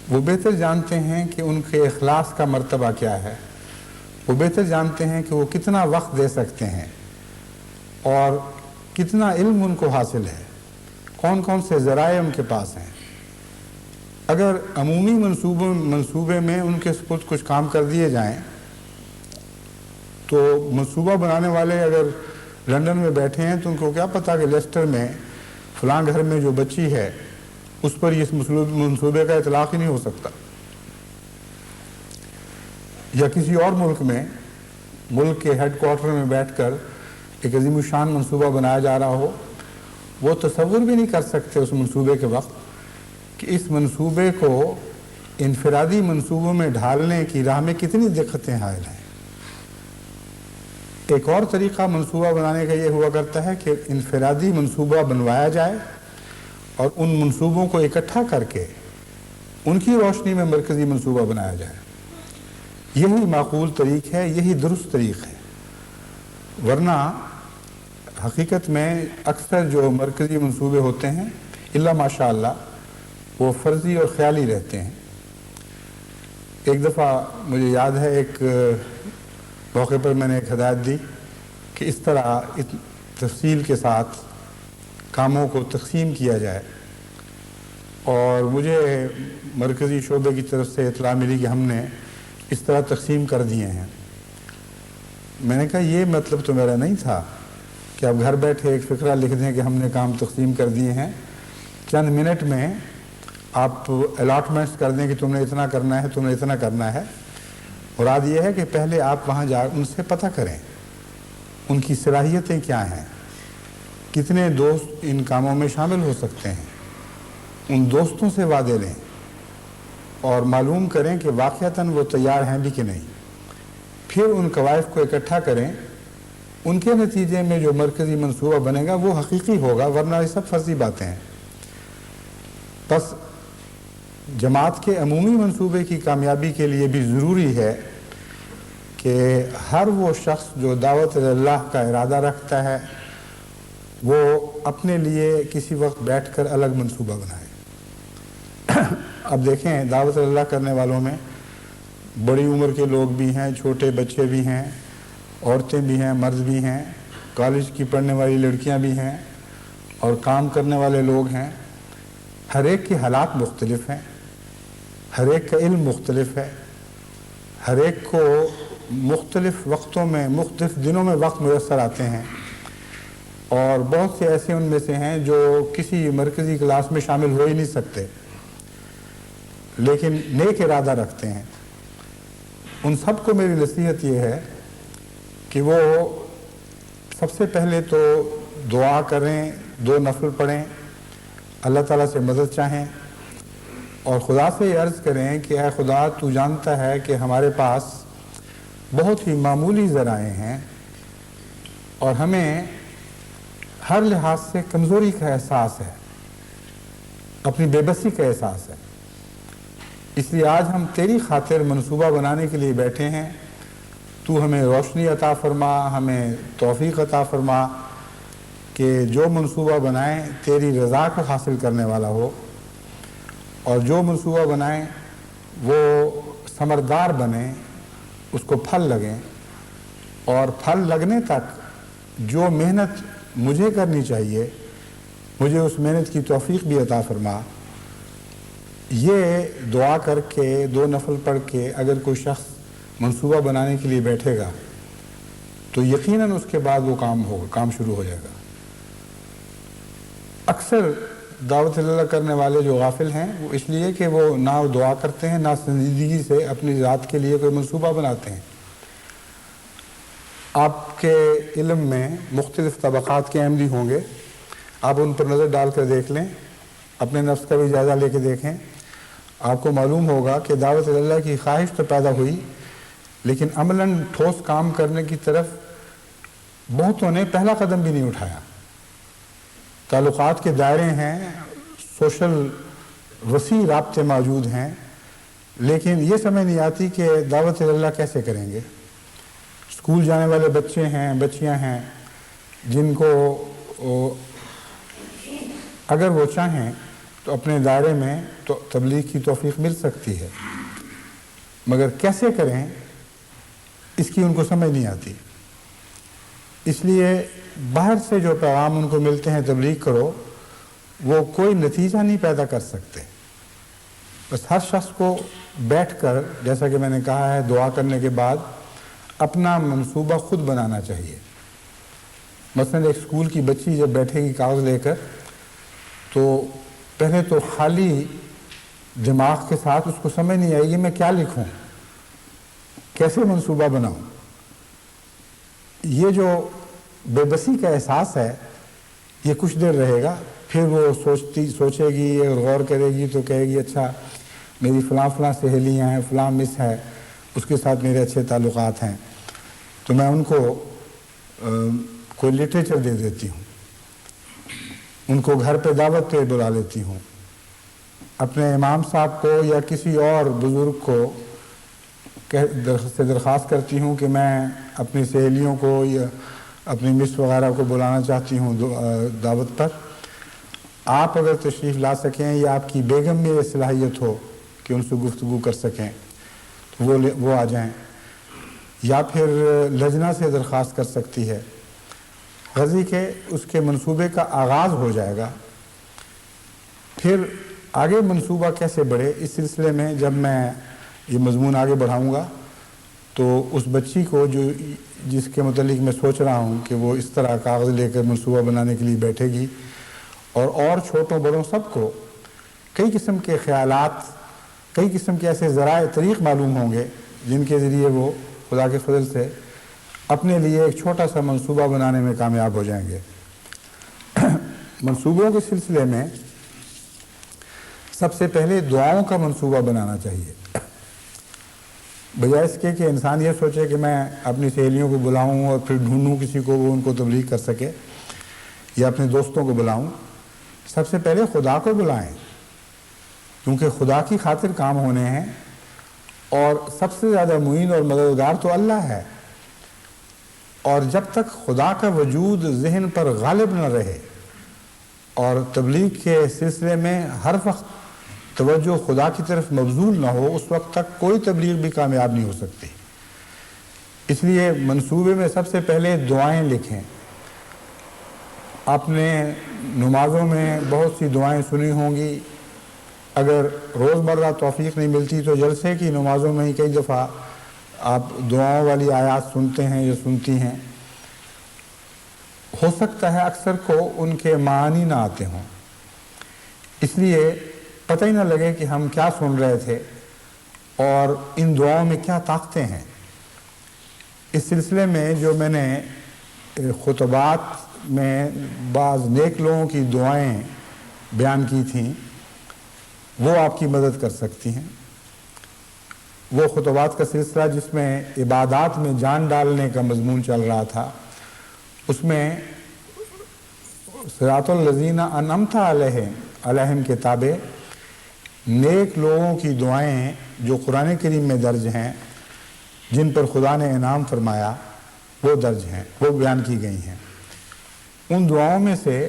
وہ بہتر جانتے ہیں کہ ان کے اخلاص کا مرتبہ کیا ہے، وہ بہتر جانتے ہیں کہ وہ کتنا وقت دے سکتے ہیں اور کتنا علم ان کو حاصل ہے، کون کون سے ذرائع ان کے پاس ہیں۔ اگر عمومی منصوبے میں ان کے سپرد کچھ کام کر دیے جائیں تو منصوبہ بنانے والے اگر لندن میں بیٹھے ہیں تو ان کو کیا پتا کہ لیسٹر میں فلاں گھر میں جو بچی ہے اس پر اس منصوبے کا اطلاق ہی نہیں ہو سکتا، یا کسی اور ملک کے ہیڈ کوارٹر میں بیٹھ کر ایک عظیم الشان منصوبہ بنایا جا رہا ہو، وہ تصور بھی نہیں کر سکتے اس منصوبے کے وقت کہ اس منصوبے کو انفرادی منصوبوں میں ڈھالنے کی راہ میں کتنی دقتیں حائل ہیں۔ ایک اور طریقہ منصوبہ بنانے کا یہ ہوا کرتا ہے کہ انفرادی منصوبہ بنوایا جائے اور ان منصوبوں کو اکٹھا کر کے ان کی روشنی میں مرکزی منصوبہ بنایا جائے۔ یہی معقول طریق ہے، یہی درست طریق ہے، ورنہ حقیقت میں اکثر جو مرکزی منصوبے ہوتے ہیں الا ماشاء اللہ وہ فرضی اور خیالی رہتے ہیں۔ ایک دفعہ مجھے یاد ہے ایک موقع پر میں نے ایک ہدایت دی کہ اس طرح تفصیل کے ساتھ کاموں کو تقسیم کیا جائے، اور مجھے مرکزی شعبے کی طرف سے اطلاع ملی کہ ہم نے اس طرح تقسیم کر دیے ہیں۔ میں نے کہا یہ مطلب تو میرا نہیں تھا کہ آپ گھر بیٹھے ایک فقرہ لکھ دیں کہ ہم نے کام تقسیم کر دیے ہیں، چند منٹ میں آپ الاٹمنٹس کر دیں کہ تم نے اتنا کرنا ہے، تم نے اتنا کرنا ہے۔ مراد یہ ہے کہ پہلے آپ وہاں جا ان سے پتہ کریں ان کی صلاحیتیں کیا ہیں، کتنے دوست ان کاموں میں شامل ہو سکتے ہیں، ان دوستوں سے وعدے لیں اور معلوم کریں کہ واقعتاً وہ تیار ہیں بھی کہ نہیں، پھر ان قوائف کو اکٹھا کریں، ان کے نتیجے میں جو مرکزی منصوبہ بنے گا وہ حقیقی ہوگا، ورنہ یہ سب فرضی باتیں ہیں۔ بس جماعت کے عمومی منصوبے کی کامیابی کے لیے بھی ضروری ہے کہ ہر وہ شخص جو دعوت اللہ کا ارادہ رکھتا ہے وہ اپنے لیے کسی وقت بیٹھ کر الگ منصوبہ بنائے۔ اب دیکھیں دعوت اللہ کرنے والوں میں بڑی عمر کے لوگ بھی ہیں، چھوٹے بچے بھی ہیں، عورتیں بھی ہیں، مرد بھی ہیں، کالج کی پڑھنے والی لڑکیاں بھی ہیں اور کام کرنے والے لوگ ہیں۔ ہر ایک کے حالات مختلف ہیں، ہر ایک کا علم مختلف ہے، ہر ایک کو مختلف وقتوں میں مختلف دنوں میں وقت میسر آتے ہیں، اور بہت سے ایسے ان میں سے ہیں جو کسی مرکزی کلاس میں شامل ہو ہی نہیں سکتے لیکن نیک ارادہ رکھتے ہیں۔ ان سب کو میری نصیحت یہ ہے کہ وہ سب سے پہلے تو دعا کریں، 2 نفل پڑھیں، اللہ تعالیٰ سے مدد چاہیں اور خدا سے یہ عرض کریں کہ اے خدا تو جانتا ہے کہ ہمارے پاس بہت ہی معمولی ذرائع ہیں اور ہمیں ہر لحاظ سے کمزوری کا احساس ہے، اپنی بے بسی کا احساس ہے، اس لیے آج ہم تیری خاطر منصوبہ بنانے کے لیے بیٹھے ہیں۔ تو ہمیں روشنی عطا فرما، ہمیں توفیق عطا فرما کہ جو منصوبہ بنائیں تیری رضا کو حاصل کرنے والا ہو، اور جو منصوبہ بنائیں وہ ثمردار بنے، اس کو پھل لگیں، اور پھل لگنے تک جو محنت مجھے کرنی چاہیے مجھے اس محنت کی توفیق بھی عطا فرما۔ یہ دعا کر کے 2 نفل پڑھ کے اگر کوئی شخص منصوبہ بنانے کے لیے بیٹھے گا تو یقیناً اس کے بعد وہ کام شروع ہو جائے گا۔ اکثر دعوت اللہ کرنے والے جو غافل ہیں وہ اس لیے کہ وہ نہ دعا کرتے ہیں، نہ سنجیدگی سے اپنی ذات کے لیے کوئی منصوبہ بناتے ہیں۔ آپ کے علم میں مختلف طبقات کے احمدی ہوں گے، آپ ان پر نظر ڈال کر دیکھ لیں، اپنے نفس کا بھی جائزہ لے کے دیکھیں، آپ کو معلوم ہوگا کہ دعوت اللہ کی خواہش تو پیدا ہوئی، لیکن عملاً ٹھوس کام کرنے کی طرف بہتوں نے پہلا قدم بھی نہیں اٹھایا۔ تعلقات کے دائرے ہیں، سوشل وسیع رابطے موجود ہیں، لیکن یہ سمجھ نہیں آتی کہ دعوت اللہ کیسے کریں گے۔ اسکول جانے والے بچے ہیں، بچیاں ہیں، جن کو اگر وہ چاہیں تو اپنے دائرے میں تو تبلیغ کی توفیق مل سکتی ہے، مگر کیسے کریں اس کی ان کو سمجھ نہیں آتی۔ اس لیے باہر سے جو پیغام ان کو ملتے ہیں تبلیغ کرو، وہ کوئی نتیجہ نہیں پیدا کر سکتے۔ بس ہر شخص کو بیٹھ کر، جیسا کہ میں نے کہا ہے، دعا کرنے کے بعد اپنا منصوبہ خود بنانا چاہیے۔ مثلا ایک اسکول کی بچی جب بیٹھے گی کاغذ لے کر، تو پہلے تو خالی دماغ کے ساتھ اس کو سمجھ نہیں آئے گی میں کیا لکھوں، کیسے منصوبہ بناؤں۔ یہ جو بے بسی کا احساس ہے یہ کچھ دیر رہے گا، پھر وہ سوچے گی، غور کرے گی تو کہے گی اچھا میری فلاں سہیلیاں ہیں، فلاں مس ہے، اس کے ساتھ میرے اچھے تعلقات ہیں، تو میں ان کو کوئی لٹریچر دے دیتی ہوں، ان کو گھر پہ دعوت پہ بلا لیتی ہوں، اپنے امام صاحب کو یا کسی اور بزرگ کو سے درخواست کرتی ہوں کہ میں اپنی سہیلیوں کو یا اپنی مس وغیرہ کو بلانا چاہتی ہوں دعوت پر، آپ اگر تشریف لا سکیں یا آپ کی بیگم میں یہ صلاحیت ہو کہ ان سے گفتگو کر سکیں تو وہ آ جائیں، یا پھر لجنہ سے درخواست کر سکتی ہے، غرضی کہ اس کے منصوبے کا آغاز ہو جائے گا۔ پھر آگے منصوبہ کیسے بڑھے، اس سلسلے میں جب میں یہ مضمون آگے بڑھاؤں گا تو اس بچی کو جس کے متعلق میں سوچ رہا ہوں کہ وہ اس طرح کاغذ لے کر منصوبہ بنانے کے لیے بیٹھے گی، اور چھوٹوں بڑوں سب کو کئی قسم کے خیالات، کئی قسم کے ایسے ذرائع طریق معلوم ہوں گے جن کے ذریعے وہ خدا کے فضل سے اپنے لیے ایک چھوٹا سا منصوبہ بنانے میں کامیاب ہو جائیں گے۔ منصوبوں کے سلسلے میں سب سے پہلے دعاؤں کا منصوبہ بنانا چاہیے، بجائے اس کے کہ انسان یہ سوچے کہ میں اپنی سہیلیوں کو بلاؤں اور پھر ڈھونڈوں کسی کو وہ ان کو تبلیغ کر سکے، یا اپنے دوستوں کو بلاؤں۔ سب سے پہلے خدا کو بلائیں، کیونکہ خدا کی خاطر کام ہونے ہیں، اور سب سے زیادہ معین اور مددگار تو اللہ ہے، اور جب تک خدا کا وجود ذہن پر غالب نہ رہے اور تبلیغ کے سلسلے میں ہر وقت توجہ خدا کی طرف مبذول نہ ہو، اس وقت تک کوئی تبلیغ بھی کامیاب نہیں ہو سکتی۔ اس لیے منصوبے میں سب سے پہلے دعائیں لکھیں۔ آپ نے نمازوں میں بہت سی دعائیں سنی ہوں گی، اگر روزمرہ توفیق نہیں ملتی تو جلسے کی نمازوں میں ہی کئی دفعہ آپ دعاؤں والی آیات سنتے ہیں یا سنتی ہیں۔ ہو سکتا ہے اکثر کو ان کے معانی نہ آتے ہوں، اس لیے پتہ ہی نہ لگے کہ ہم کیا سن رہے تھے اور ان دعاؤں میں کیا طاقتیں ہیں۔ اس سلسلے میں جو میں نے خطبات میں بعض نیک لوگوں کی دعائیں بیان کی تھیں وہ آپ کی مدد کر سکتی ہیں۔ وہ خطبات کا سلسلہ جس میں عبادات میں جان ڈالنے کا مضمون چل رہا تھا، اس میں صراط الذین انعمت علیہم کے تابع نیک لوگوں کی دعائیں جو قرآن کریم میں درج ہیں، جن پر خدا نے انعام فرمایا، وہ درج ہیں، وہ بیان کی گئی ہیں۔ ان دعاؤں میں سے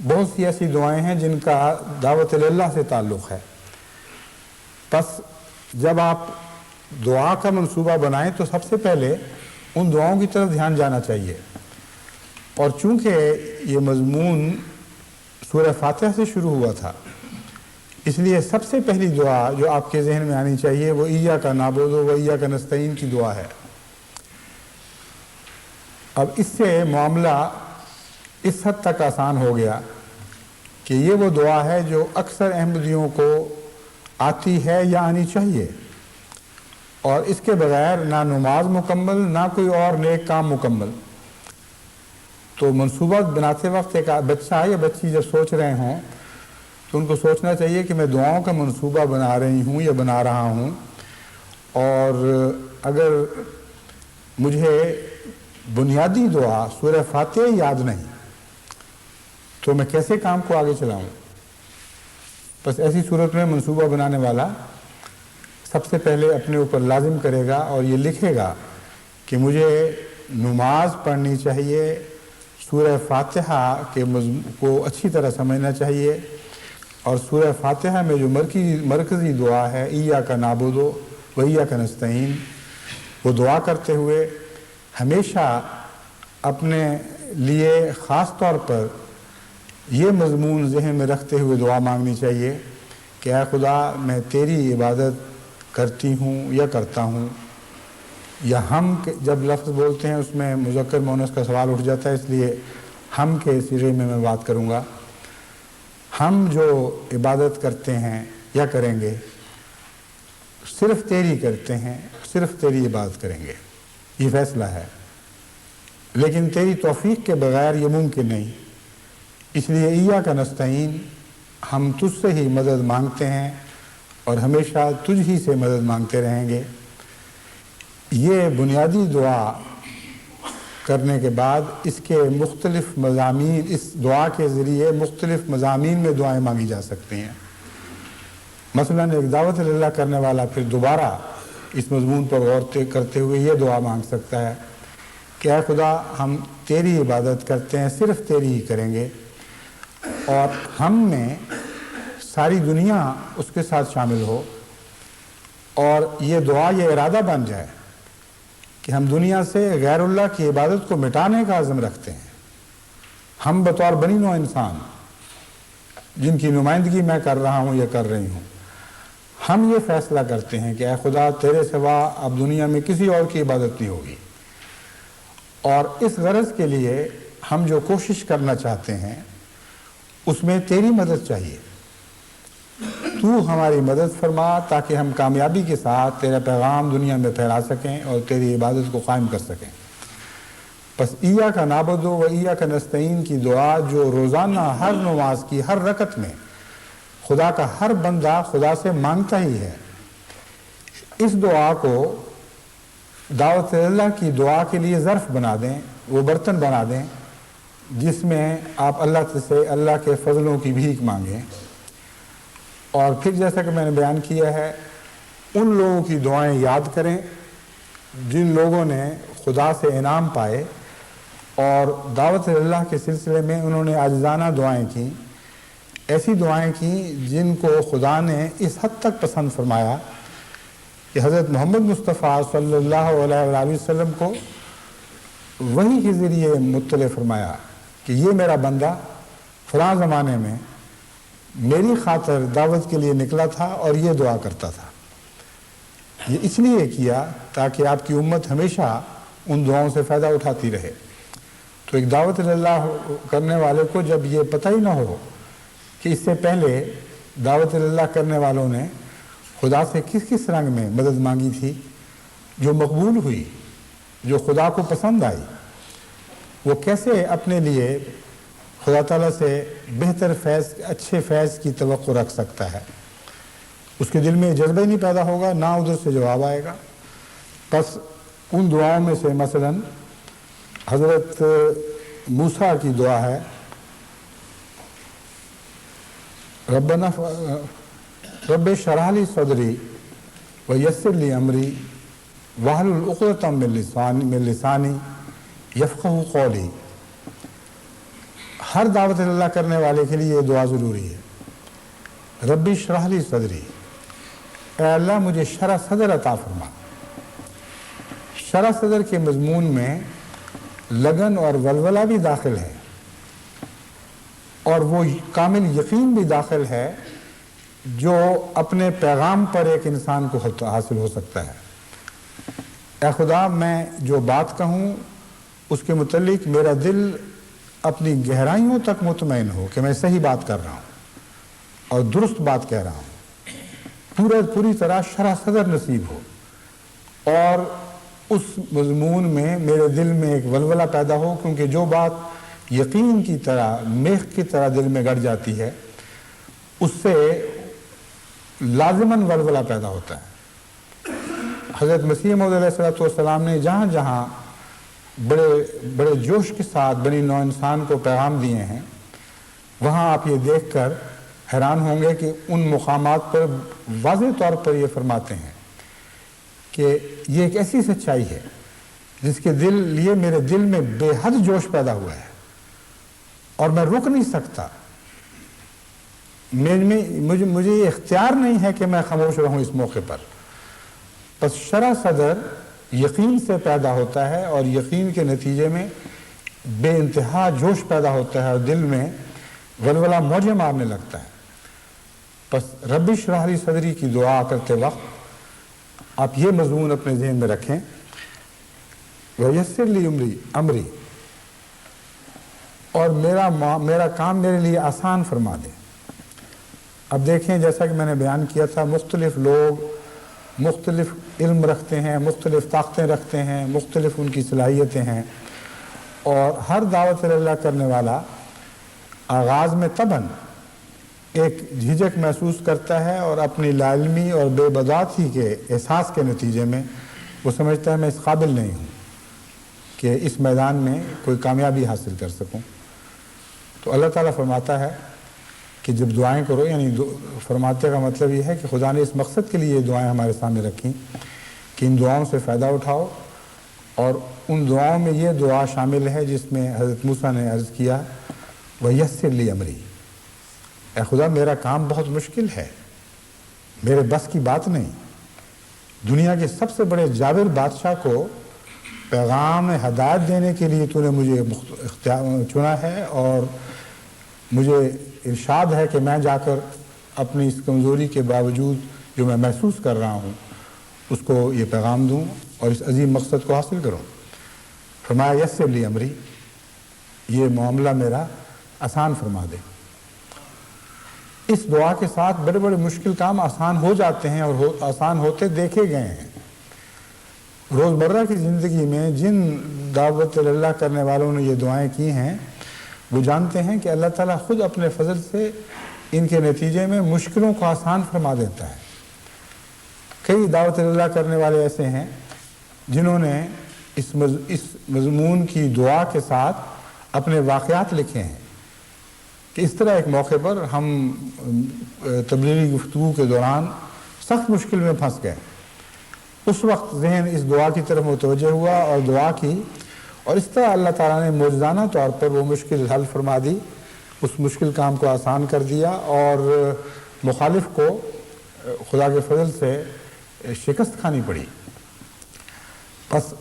بہت سی ایسی دعائیں ہیں جن کا دعوت اللہ سے تعلق ہے۔ پس جب آپ دعا کا منصوبہ بنائیں تو سب سے پہلے ان دعاؤں کی طرف دھیان جانا چاہیے، اور چونکہ یہ مضمون سورہ فاتحہ سے شروع ہوا تھا، اس لیے سب سے پہلی دعا جو آپ کے ذہن میں آنی چاہیے وہ ایاک نعبد و ایاک نستعین کی دعا ہے۔ اب اس سے معاملہ اس حد تک آسان ہو گیا کہ یہ وہ دعا ہے جو اکثر احمدیوں کو آتی ہے یا آنی چاہیے، اور اس کے بغیر نہ نماز مکمل نہ کوئی اور نیک کام مکمل۔ تو منصوبہ بناتے وقت ایک بچہ یا بچی جب سوچ رہے ہوں تو ان کو سوچنا چاہیے کہ میں دعاؤں کا منصوبہ بنا رہی ہوں یا بنا رہا ہوں، اور اگر مجھے بنیادی دعا سورہ فاتحہ یاد نہیں تو میں کیسے کام کو آگے چلاؤں؟ بس ایسی صورت میں منصوبہ بنانے والا سب سے پہلے اپنے اوپر لازم کرے گا اور یہ لکھے گا کہ مجھے نماز پڑھنی چاہیے، سورہ فاتحہ کے کو اچھی طرح سمجھنا چاہیے، اور سورہ فاتحہ میں جو مرکزی دعا ہے ایاک نعبد و ایاک نستعین، وہ دعا کرتے ہوئے ہمیشہ اپنے لیے خاص طور پر یہ مضمون ذہن میں رکھتے ہوئے دعا مانگنی چاہیے کہ اے خدا میں تیری عبادت کرتی ہوں یا کرتا ہوں، یا ہم جب لفظ بولتے ہیں اس میں مذکر مؤنث کا سوال اٹھ جاتا ہے، اس لیے ہم کے صیغے میں بات کروں گا۔ ہم جو عبادت کرتے ہیں یا کریں گے صرف تیری کرتے ہیں، صرف تیری عبادت کریں گے، یہ فیصلہ ہے، لیکن تیری توفیق کے بغیر یہ ممکن نہیں، اس لیے ایاک نستعین، ہم تجھ سے ہی مدد مانگتے ہیں اور ہمیشہ تجھ ہی سے مدد مانگتے رہیں گے۔ یہ بنیادی دعا کرنے کے بعد اس کے مختلف مضامین، اس دعا کے ذریعے مختلف مضامین میں دعائیں مانگی جا سکتی ہیں۔ مثلا ایک دعوت اللہ کرنے والا پھر دوبارہ اس مضمون پر غور کرتے ہوئے یہ دعا مانگ سکتا ہے کہ اے خدا ہم تیری عبادت کرتے ہیں، صرف تیری ہی کریں گے، اور ہم میں ساری دنیا اس کے ساتھ شامل ہو، اور یہ دعا یہ ارادہ بن جائے کہ ہم دنیا سے غیر اللہ کی عبادت کو مٹانے کا عزم رکھتے ہیں۔ ہم بطور بنی نوع انسان جن کی نمائندگی میں کر رہا ہوں یا کر رہی ہوں، ہم یہ فیصلہ کرتے ہیں کہ اے خدا تیرے سوا اب دنیا میں کسی اور کی عبادت نہیں ہوگی، اور اس غرض کے لیے ہم جو کوشش کرنا چاہتے ہیں اس میں تیری مدد چاہیے، تو ہماری مدد فرما تاکہ ہم کامیابی کے ساتھ تیرا پیغام دنیا میں پھیلا سکیں اور تیری عبادت کو قائم کر سکیں۔ بس ایاک نعبد و ایاک نستعین کی دعا جو روزانہ ہر نماز کی ہر رکعت میں خدا کا ہر بندہ خدا سے مانگتا ہی ہے، اس دعا کو دعوت اللہ کی دعا کے لیے ظرف بنا دیں، وہ برتن بنا دیں جس میں آپ اللہ سے اللہ کے فضلوں کی بھیک مانگیں، اور پھر جیسا کہ میں نے بیان کیا ہے ان لوگوں کی دعائیں یاد کریں جن لوگوں نے خدا سے انعام پائے اور دعوت اللہ کے سلسلے میں انہوں نے عاجزانہ دعائیں کیں، ایسی دعائیں کیں جن کو خدا نے اس حد تک پسند فرمایا کہ حضرت محمد مصطفیٰ صلی اللہ علیہ وآلہ وسلم کو وحی کے ذریعے مطلع فرمایا کہ یہ میرا بندہ فلاں زمانے میں میری خاطر دعوت کے لیے نکلا تھا اور یہ دعا کرتا تھا۔ یہ اس لیے کیا تاکہ آپ کی امت ہمیشہ ان دعاؤں سے فائدہ اٹھاتی رہے۔ تو ایک دعوت اللہ کرنے والے کو جب یہ پتہ ہی نہ ہو کہ اس سے پہلے دعوت اللہ کرنے والوں نے خدا سے کس کس رنگ میں مدد مانگی تھی جو مقبول ہوئی، جو خدا کو پسند آئی، وہ کیسے اپنے لیے خدا تعالیٰ سے بہتر فیض، اچھے فیض کی توقع رکھ سکتا ہے، اس کے دل میں جذبہ ہی نہیں پیدا ہوگا، نہ ادھر سے جواب آئے گا۔ بس ان دعاؤں میں سے مثلا حضرت موسیٰ کی دعا ہے رب اشرح لی صدری ویسر لی امری واحلل عقدۃ من لسانی یفقہوا قولی۔ ہر دعوت اللہ کرنے والے کے لیے یہ دعا ضروری ہے، رب اشرح لی صدری، اے اللہ مجھے شرح صدر عطا فرما۔ شرح صدر کے مضمون میں لگن اور ولولہ بھی داخل ہے، اور وہ کامل یقین بھی داخل ہے جو اپنے پیغام پر ایک انسان کو حاصل ہو سکتا ہے۔ اے خدا میں جو بات کہوں اس کے متعلق میرا دل اپنی گہرائیوں تک مطمئن ہو کہ میں صحیح بات کر رہا ہوں اور درست بات کہہ رہا ہوں، پوری طرح شرح صدر نصیب ہو، اور اس مضمون میں میرے دل میں ایک ولولہ پیدا ہو، کیونکہ جو بات یقین کی طرح میخ کی طرح دل میں گڑ جاتی ہے اس سے لازماً ولولہ پیدا ہوتا ہے۔ حضرت مسیح موعود علیہ السلام نے جہاں جہاں بڑے جوش کے ساتھ بنی نوع انسان کو پیغام دیے ہیں، وہاں آپ یہ دیکھ کر حیران ہوں گے کہ ان مقامات پر واضح طور پر یہ فرماتے ہیں کہ یہ ایک ایسی سچائی ہے جس کے لیے میرے دل میں بے حد جوش پیدا ہوا ہے اور میں رک نہیں سکتا، مجھے یہ اختیار نہیں ہے کہ میں خاموش رہوں اس موقع پر۔ پس شرح صدر یقین سے پیدا ہوتا ہے اور یقین کے نتیجے میں بے انتہا جوش پیدا ہوتا ہے اور دل میں ولولہ موجیں مارنے لگتا ہے۔ پس رب اشرح لی صدری کی دعا کرتے وقت آپ یہ مضمون اپنے ذہن میں رکھیں، ویسر لی امری، اور میرا کام میرے لیے آسان فرما دے۔ اب دیکھیں، جیسا کہ میں نے بیان کیا تھا، مختلف لوگ مختلف علم رکھتے ہیں، مختلف طاقتیں رکھتے ہیں، مختلف ان کی صلاحیتیں ہیں، اور ہر دعوت اللہ کرنے والا آغاز میں طبعاً ایک جھجک محسوس کرتا ہے اور اپنی لا علمی اور بے بضاعتی کے احساس کے نتیجے میں وہ سمجھتا ہے میں اس قابل نہیں ہوں کہ اس میدان میں کوئی کامیابی حاصل کر سکوں۔ تو اللہ تعالیٰ فرماتا ہے کہ جب دعائیں کرو، یعنی فرماتے کا مطلب یہ ہے کہ خدا نے اس مقصد کے لیے یہ دعائیں ہمارے سامنے رکھیں کہ ان دعاؤں سے فائدہ اٹھاؤ، اور ان دعاؤں میں یہ دعا شامل ہے جس میں حضرت موسیٰ نے عرض کیا وَيَسِّرْ لِي أَمْرِي، اے خدا میرا کام بہت مشکل ہے، میرے بس کی بات نہیں۔ دنیا کے سب سے بڑے جابر بادشاہ کو پیغام ہدایت دینے کے لیے تو نے مجھے چنا ہے، اور مجھے ارشاد ہے کہ میں جا کر اپنی اس کمزوری کے باوجود جو میں محسوس کر رہا ہوں اس کو یہ پیغام دوں اور اس عظیم مقصد کو حاصل کروں۔ فرمایا یسر لی امری، یہ معاملہ میرا آسان فرما دے۔ اس دعا کے ساتھ بڑے بڑے مشکل کام آسان ہو جاتے ہیں اور آسان ہوتے دیکھے گئے ہیں۔ روزمرہ کی زندگی میں جن دعوت اللہ کرنے والوں نے یہ دعائیں کی ہیں وہ جانتے ہیں کہ اللہ تعالیٰ خود اپنے فضل سے ان کے نتیجے میں مشکلوں کو آسان فرما دیتا ہے۔ کئی دعوت اللہ کرنے والے ایسے ہیں جنہوں نے اس مضمون کی دعا کے ساتھ اپنے واقعات لکھے ہیں کہ اس طرح ایک موقع پر ہم تبلیغی گفتگو کے دوران سخت مشکل میں پھنس گئے۔ اس وقت ذہن اس دعا کی طرف متوجہ ہوا اور دعا کی، اور اس طرح اللہ تعالیٰ نے معجزانہ طور پر وہ مشکل حل فرما دی، اس مشکل کام کو آسان کر دیا، اور مخالف کو خدا کے فضل سے شکست کھانی پڑی۔ بس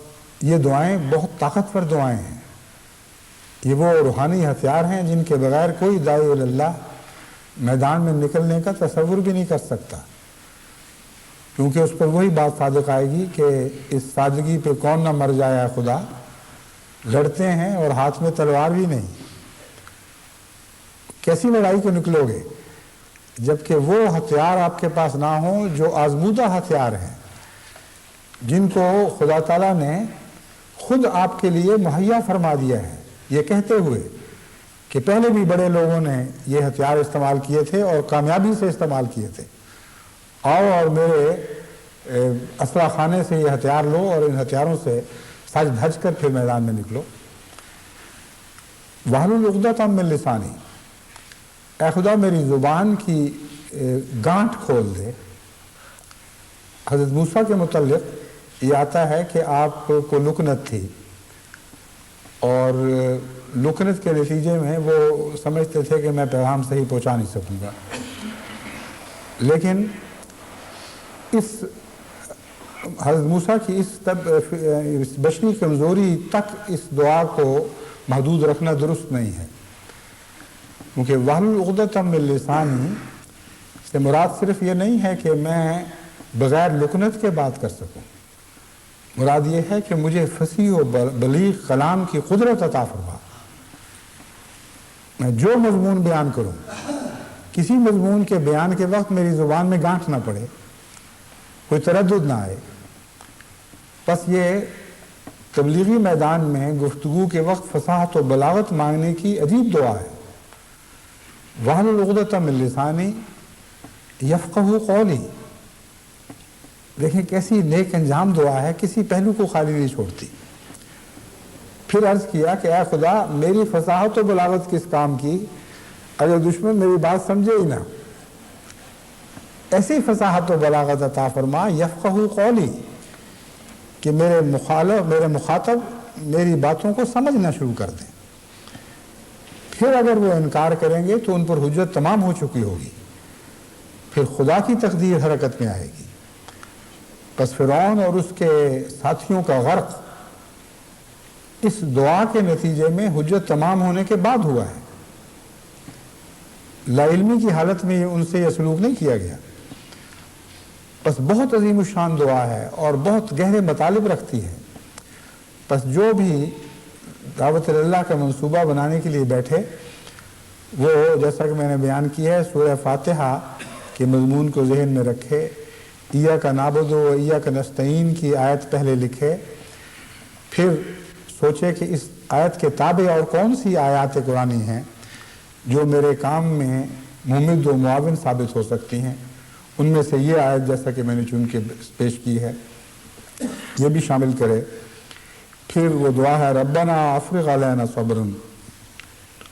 یہ دعائیں بہت طاقتور دعائیں ہیں، یہ وہ روحانی ہتھیار ہیں جن کے بغیر کوئی داعی اللہ میدان میں نکلنے کا تصور بھی نہیں کر سکتا، کیونکہ اس پر وہی بات صادق آئے گی کہ اس سادگی پہ کون نہ مر جائے خدا، لڑتے ہیں اور ہاتھ میں تلوار بھی نہیں، کیسی لڑائی کو نکلو گے جبکہ وہ ہتھیار آپ کے پاس نہ ہوں جو آزمودہ ہتھیار ہیں، جن کو خدا تعالیٰ نے خود آپ کے لیے مہیا فرما دیا ہے، یہ کہتے ہوئے کہ پہلے بھی بڑے لوگوں نے یہ ہتھیار استعمال کیے تھے اور کامیابی سے استعمال کیے تھے، آؤ اور میرے اسلحہ خانے سے یہ ہتھیار لو اور ان ہتھیاروں سے سج دھج کر پھر میدان میں نکلو۔ وَاحْلُلْ عُقْدَةً مِّن لِّسَانِي، اے خدا میری زبان کی گانٹھ کھول دے۔ حضرت موسیٰ کے متعلق یہ آتا ہے کہ آپ کو لکنت تھی، اور لکنت کے نتیجے میں وہ سمجھتے تھے کہ میں پیغام صحیح پہنچا نہیں سکوں گا، لیکن اس حضرت موسیٰ کی اس بشری کمزوری تک اس دعا کو محدود رکھنا درست نہیں ہے، کیونکہ وَاحْلُلْ عُقْدَةً مِّن لِّسَانِي سے مراد صرف یہ نہیں ہے کہ میں بغیر لکنت کے بات کر سکوں، مراد یہ ہے کہ مجھے فصیح و بلیغ کلام کی قدرت عطا فرما۔ میں جو مضمون بیان کروں کسی مضمون کے بیان کے وقت میری زبان میں گانٹھ نہ پڑے، کوئی تردد نہ آئے۔ بس یہ تبلیغی میدان میں گفتگو کے وقت فصاحت و بلاغت مانگنے کی عجیب دعا ہے۔ وَاحْلُلْ عُقْدَةً مِّن لِّسَانِي يَفْقَهُوا قَوْلِي۔ دیکھیں کیسی نیک انجام دعا ہے، کسی پہلو کو خالی نہیں چھوڑتی۔ پھر عرض کیا کہ اے خدا میری فصاحت و بلاغت کس کام کی اگر دشمن میری بات سمجھے ہی نہ۔ ایسی فصاحت و بلاغت عطا فرما یفقہوا قولی کہ میرے مخاطب میری باتوں کو سمجھنا شروع کر دیں۔ پھر اگر وہ انکار کریں گے تو ان پر حجت تمام ہو چکی ہوگی، پھر خدا کی تقدیر حرکت میں آئے گی۔ پس فرعون اور اس کے ساتھیوں کا غرق اس دعا کے نتیجے میں حجت تمام ہونے کے بعد ہوا ہے۔ لا علمی کی حالت میں ان سے یہ سلوک نہیں کیا گیا۔ بس بہت عظیم الشان دعا ہے اور بہت گہرے مطالب رکھتی ہے۔ بس جو بھی دعوت اللہ کا منصوبہ بنانے کے لیے بیٹھے وہ جیسا کہ میں نے بیان کیا ہے سورہ فاتحہ کے مضمون کو ذہن میں رکھے، ایاک نعبد و ایاک نستعین کی آیت پہلے لکھے، پھر سوچے کہ اس آیت کے تابع اور کون سی آیات قرآنی ہیں جو میرے کام میں ممد و معاون ثابت ہو سکتی ہیں۔ ان میں سے یہ آیت جیسا کہ میں نے چن کے پیش کی ہے یہ بھی شامل کرے۔ پھر وہ دعا ہے ربنا افرغ علینا صبرا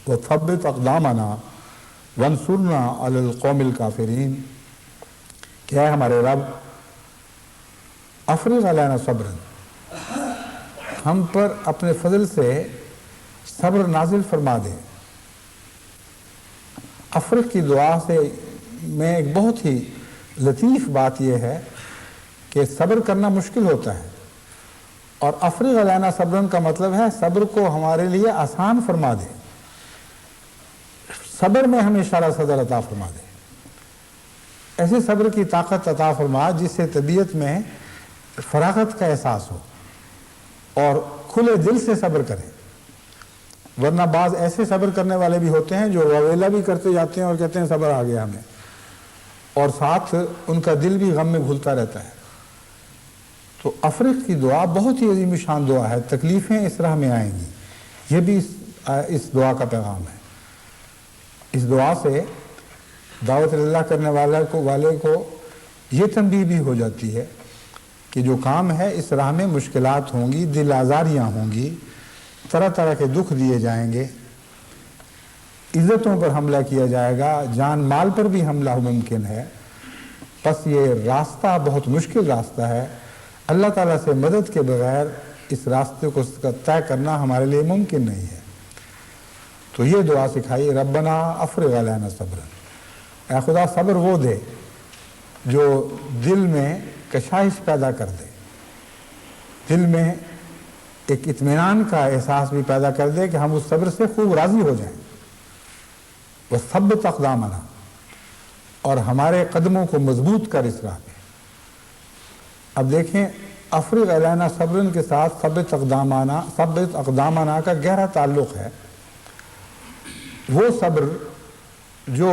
وثبت اقدامنا وانصرنا علی القوم الکافرین، کہ اے ہمارے رب افرغ علینا صبرا، ہم پر اپنے فضل سے صبر نازل فرما دے۔ افرغ کی دعا سے میں ایک بہت ہی لطیف بات یہ ہے کہ صبر کرنا مشکل ہوتا ہے، اور افرغ علینا صبرن کا مطلب ہے صبر کو ہمارے لیے آسان فرما دے، صبر میں ہمیں شرح صدر عطا فرما دے، ایسے صبر کی طاقت عطا فرما جس سے طبیعت میں فراغت کا احساس ہو اور کھلے دل سے صبر کریں۔ ورنہ بعض ایسے صبر کرنے والے بھی ہوتے ہیں جو واویلا بھی کرتے جاتے ہیں اور کہتے ہیں صبر آ گیا ہمیں، اور ساتھ ان کا دل بھی غم میں گھلتا رہتا ہے۔ تو افرغ کی دعا بہت ہی عظیم شان دعا ہے، تکلیفیں اس راہ میں آئیں گی، یہ بھی اس دعا کا پیغام ہے۔ اس دعا سے دعوت اللہ کرنے والے کو یہ تنبیہ بھی ہو جاتی ہے کہ جو کام ہے اس راہ میں مشکلات ہوں گی، دل آزاریاں ہوں گی، طرح طرح کے دکھ دیے جائیں گے، عزتوں پر حملہ کیا جائے گا، جان مال پر بھی حملہ ممکن ہے۔ بس یہ راستہ بہت مشکل راستہ ہے، اللہ تعالیٰ سے مدد کے بغیر اس راستے کو طے کرنا ہمارے لیے ممکن نہیں ہے۔ تو یہ دعا سکھائی ربنا افرغ علینا صبرا، اے خدا صبر وہ دے جو دل میں کشائش پیدا کر دے، دل میں ایک اطمینان کا احساس بھی پیدا کر دے کہ ہم اس صبر سے خوب راضی ہو جائیں۔ وثبت اقدامنا، اور ہمارے قدموں کو مضبوط کر اس راہ پہ۔ اب دیکھیں افرغ علینا صبرن کے ساتھ ثبت اقدامنا کا گہرا تعلق ہے۔ وہ صبر جو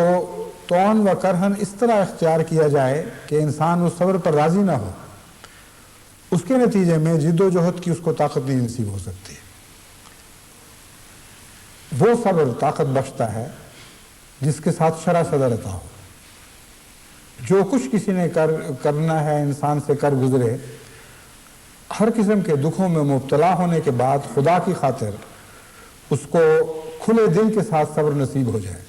طعن و کرہن اس طرح اختیار کیا جائے کہ انسان اس صبر پر راضی نہ ہو، اس کے نتیجے میں جد و جہد کی اس کو طاقت نہیں نصیب ہو سکتی۔ وہ صبر طاقت بخشتا ہے جس کے ساتھ شرح صدر عطا ہو۔ جو کچھ کسی نے کرنا ہے انسان سے کر گزرے، ہر قسم کے دکھوں میں مبتلا ہونے کے بعد خدا کی خاطر اس کو کھلے دل کے ساتھ صبر نصیب ہو جائے،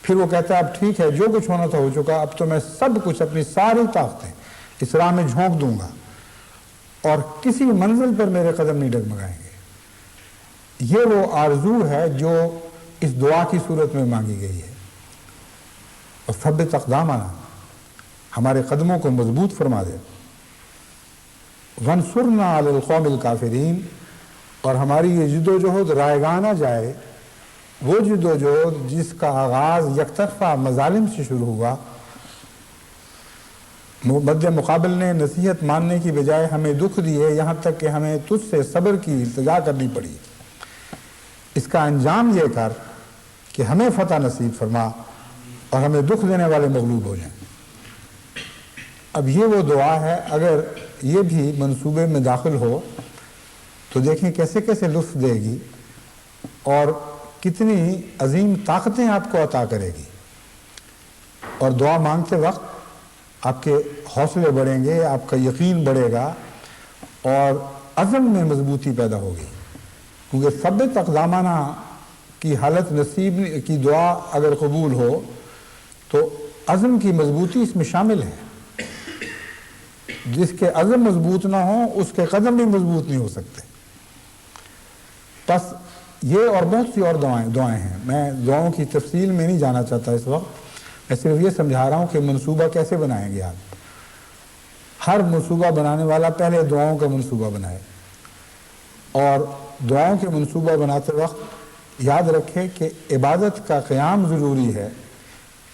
پھر وہ کہتا ہے اب ٹھیک ہے جو کچھ ہونا تھا ہو چکا، اب تو میں سب کچھ اپنی ساری طاقتیں اس راہ میں جھونک دوں گا اور کسی منزل پر میرے قدم نہیں ڈگمگائیں گے۔ یہ وہ آرزو ہے جو اس دعا کی صورت میں مانگی گئی ہے۔ اور ثبت اقدامنا، ہمارے قدموں کو مضبوط فرما دے۔ وانصرنا علی القوم الکافرین، اور ہماری یہ جد و جہد رائگاں نہ جائے، وہ جد و جہد جس کا آغاز یک طرفہ مظالم سے شروع ہوا، مد مقابل نے نصیحت ماننے کی بجائے ہمیں دکھ دیے، یہاں تک کہ ہمیں تجھ سے صبر کی التجا کرنی پڑی۔ اس کا انجام یہ کر کہ ہمیں فتح نصیب فرما اور ہمیں دکھ دینے والے مغلوب ہو جائیں۔ اب یہ وہ دعا ہے، اگر یہ بھی منصوبے میں داخل ہو تو دیکھیں کیسے کیسے لطف دے گی اور کتنی عظیم طاقتیں آپ کو عطا کرے گی۔ اور دعا مانگتے وقت آپ کے حوصلے بڑھیں گے، آپ کا یقین بڑھے گا اور عزم میں مضبوطی پیدا ہوگی، کیونکہ ثبت اقدامانہ کی حالت نصیب کی دعا اگر قبول ہو تو عزم کی مضبوطی اس میں شامل ہے۔ جس کے عزم مضبوط نہ ہو اس کے قدم بھی مضبوط نہیں ہو سکتے۔ بس یہ اور بہت سی اور دعائیں ہیں، میں دعاؤں کی تفصیل میں نہیں جانا چاہتا اس وقت، میں صرف یہ سمجھا رہا ہوں کہ منصوبہ کیسے بنائیں گے آپ۔ ہر منصوبہ بنانے والا پہلے دعاؤں کا منصوبہ بنائے، اور دعاؤں کے منصوبہ بناتے وقت یاد رکھے کہ عبادت کا قیام ضروری ہے۔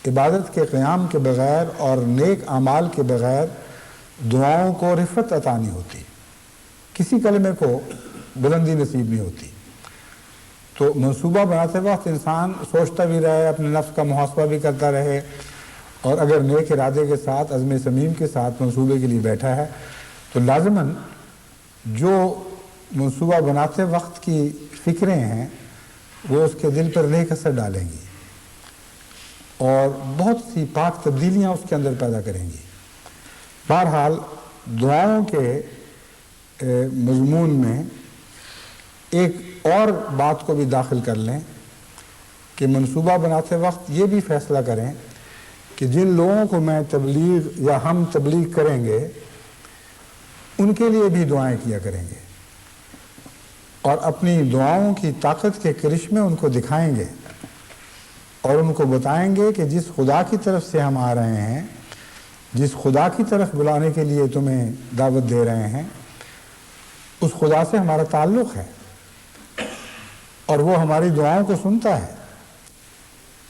عبادت کے قیام کے بغیر اور نیک اعمال کے بغیر دعاؤں کو رفعت عطا نہیں ہوتی، کسی کلمے کو بلندی نصیب نہیں ہوتی۔ تو منصوبہ بناتے وقت انسان سوچتا بھی رہے، اپنے نفس کا محاسبہ بھی کرتا رہے، اور اگر نیک ارادے کے ساتھ، عزم صمیم کے ساتھ منصوبے کے لیے بیٹھا ہے تو لازماً جو منصوبہ بناتے وقت کی فکریں ہیں وہ اس کے دل پر نیک اثر ڈالیں گی اور بہت سی پاک تبدیلیاں اس کے اندر پیدا کریں گی۔ بہرحال دعاؤں کے مضمون میں ایک اور بات کو بھی داخل کر لیں کہ منصوبہ بناتے وقت یہ بھی فیصلہ کریں کہ جن لوگوں کو میں تبلیغ یا ہم تبلیغ کریں گے ان کے لیے بھی دعائیں کیا کریں گے، اور اپنی دعاؤں کی طاقت کے کرشمے ان کو دکھائیں گے اور ان کو بتائیں گے کہ جس خدا کی طرف سے ہم آ رہے ہیں، جس خدا کی طرف بلانے کے لیے تمہیں دعوت دے رہے ہیں، اس خدا سے ہمارا تعلق ہے اور وہ ہماری دعاؤں کو سنتا ہے۔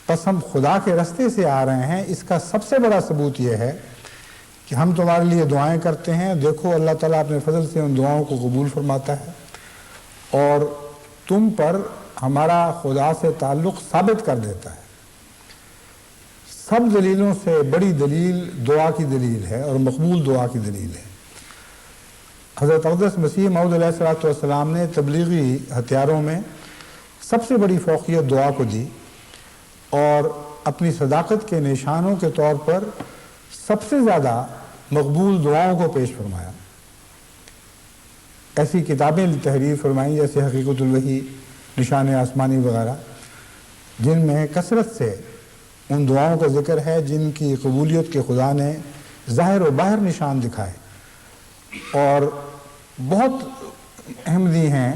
بس ہم خدا کے راستے سے آ رہے ہیں، اس کا سب سے بڑا ثبوت یہ ہے کہ ہم تمہارے لیے دعائیں کرتے ہیں، دیکھو اللہ تعالیٰ اپنے فضل سے ان دعاؤں کو قبول فرماتا ہے اور تم پر ہمارا خدا سے تعلق ثابت کر دیتا ہے۔ سب دلیلوں سے بڑی دلیل دعا کی دلیل ہے اور مقبول دعا کی دلیل ہے۔ حضرت اقدس مسیح موعود علیہ السلام نے تبلیغی ہتھیاروں میں سب سے بڑی فوقیت دعا کو دی اور اپنی صداقت کے نشانوں کے طور پر سب سے زیادہ مقبول دعاؤں کو پیش فرمایا۔ ایسی کتابیں تحریر فرمائیں جیسے حقیقت الوحی، نشان آسمانی وغیرہ، جن میں کثرت سے ان دعاؤں کا ذکر ہے جن کی قبولیت کے خدا نے ظاہر و باہر نشان دکھائے، اور بہت احمدی ہیں